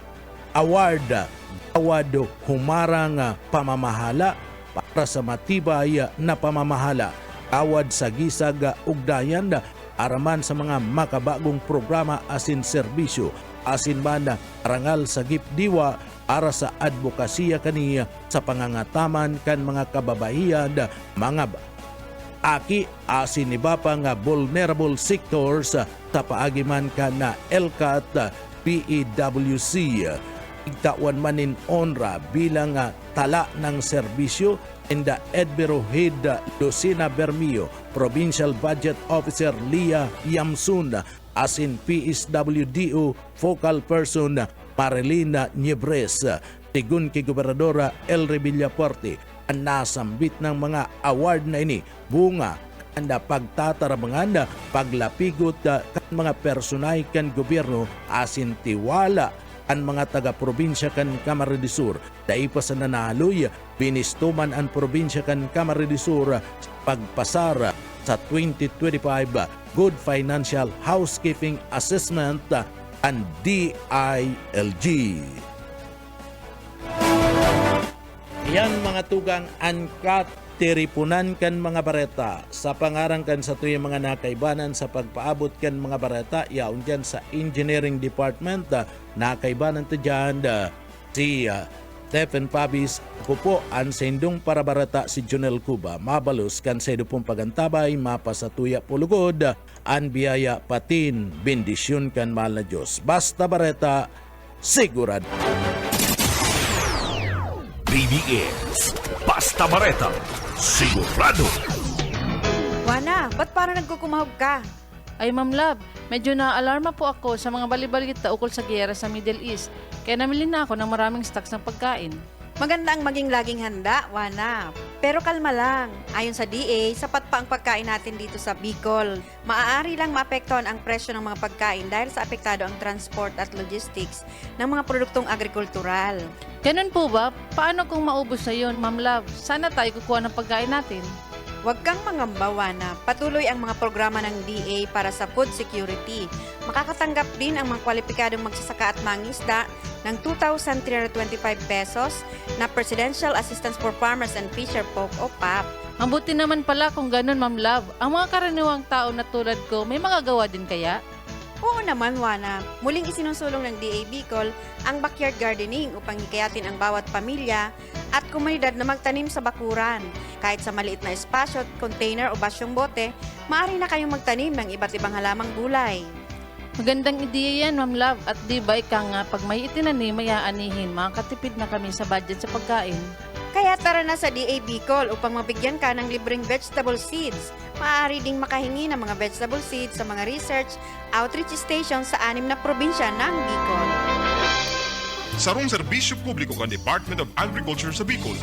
award award humarang pamamahala para sa matibay na pamamahala awad sa gisag ugdayan araman sa mga makabagong programa asin serbisyo asin man arangal sa gipdiwa para sa advokasya kaniya sa pangangataman kan mga kababaihan, mga aki asin iba pa nga vulnerable sectors sa paagiman ka na LCAT PEWC. Igtawan manin onra bilang tala ng serbisyo Inda Edbiro Head Lucina Bermio, Provincial Budget Officer Lia Yamsun, asin PSWDO Focal Person Marilina Niebres, tigun kay Gobernadora Elre Villafuerte, ang nasambit ng mga award na ini, bunga, anda pagtatarabangan, paglapigot kan mga personay kan gobyerno, asin tiwala ang mga taga-probinsya kan Camarines Sur. Dahil pa sa nanaloy, binistuman ang probinsya kan Camarines Sur pagpasar sa 2025 Good Financial Housekeeping Assessment and DILG. Yan mga tugang angkat tiripunan kan mga bareta sa pangarang kan sa tuyong mga nakaibanan sa pagpaabot kan mga bareta yaon dyan sa Engineering Department nakaibanan to dyan si Stephen Pabis po ang sendong para bareta si Jonel Cuba mabalos kan sa pong pagantabay mapa sa tuya pulugod ang biyaya patin bendisyon kan mahal na Diyos basta bareta sigurado. BBS Basta Bareta Sigurado. Wana, ba't parang nagkukumahog ka? Ay Ma'am Love, medyo na-alarma po ako sa mga balibalita ukol sa giyera sa Middle East. Kaya namili na ako ng maraming stocks ng pagkain. Maganda ang maging laging handa, Wana. Pero kalma lang. Ayon sa DA, sapat pa ang pagkain natin dito sa Bicol. Maaari lang maapektuhan ang presyo ng mga pagkain dahil sa apektado ang transport at logistics ng mga produktong agrikultural. Ganun po ba? Paano kung maubos na yun, Ma'am Love? Sana tayo kukuha ng pagkain natin. Huwag kang mangamba, Wana. Patuloy ang mga programa ng DA para sa food security. Makakatanggap din ang mga kwalipikadong magsasaka at mangisda ng 2,325 pesos na Presidential Assistance for Farmers and Fisher Folk o PAP. Mabuti naman pala kung ganun, Ma'am Love. Ang mga karaniwang tao na tulad ko, may magagawa din kaya? Oo naman, Wana. Muling isinusulong ng DA Bicol ang backyard gardening upang hikayatin ang bawat pamilya at komunidad na magtanim sa bakuran. Kahit sa maliit na espasyo, container o basyong bote, maaari na kayong magtanim ng iba't ibang halamang gulay. Magandang ideya yan, Ma'am Love. At di ba ika nga, pag may itinanim, may aanihin, makakatipid na kami sa budget sa pagkain. Kaya tara na sa DA Bicol upang mabigyan ka ng libreng vegetable seeds. Maaari ding makahingi ng mga vegetable seeds sa mga research outreach stations sa 6 na probinsya ng Bicol. Sarong serbisyo publiko kan Department of Agriculture sa Bicol.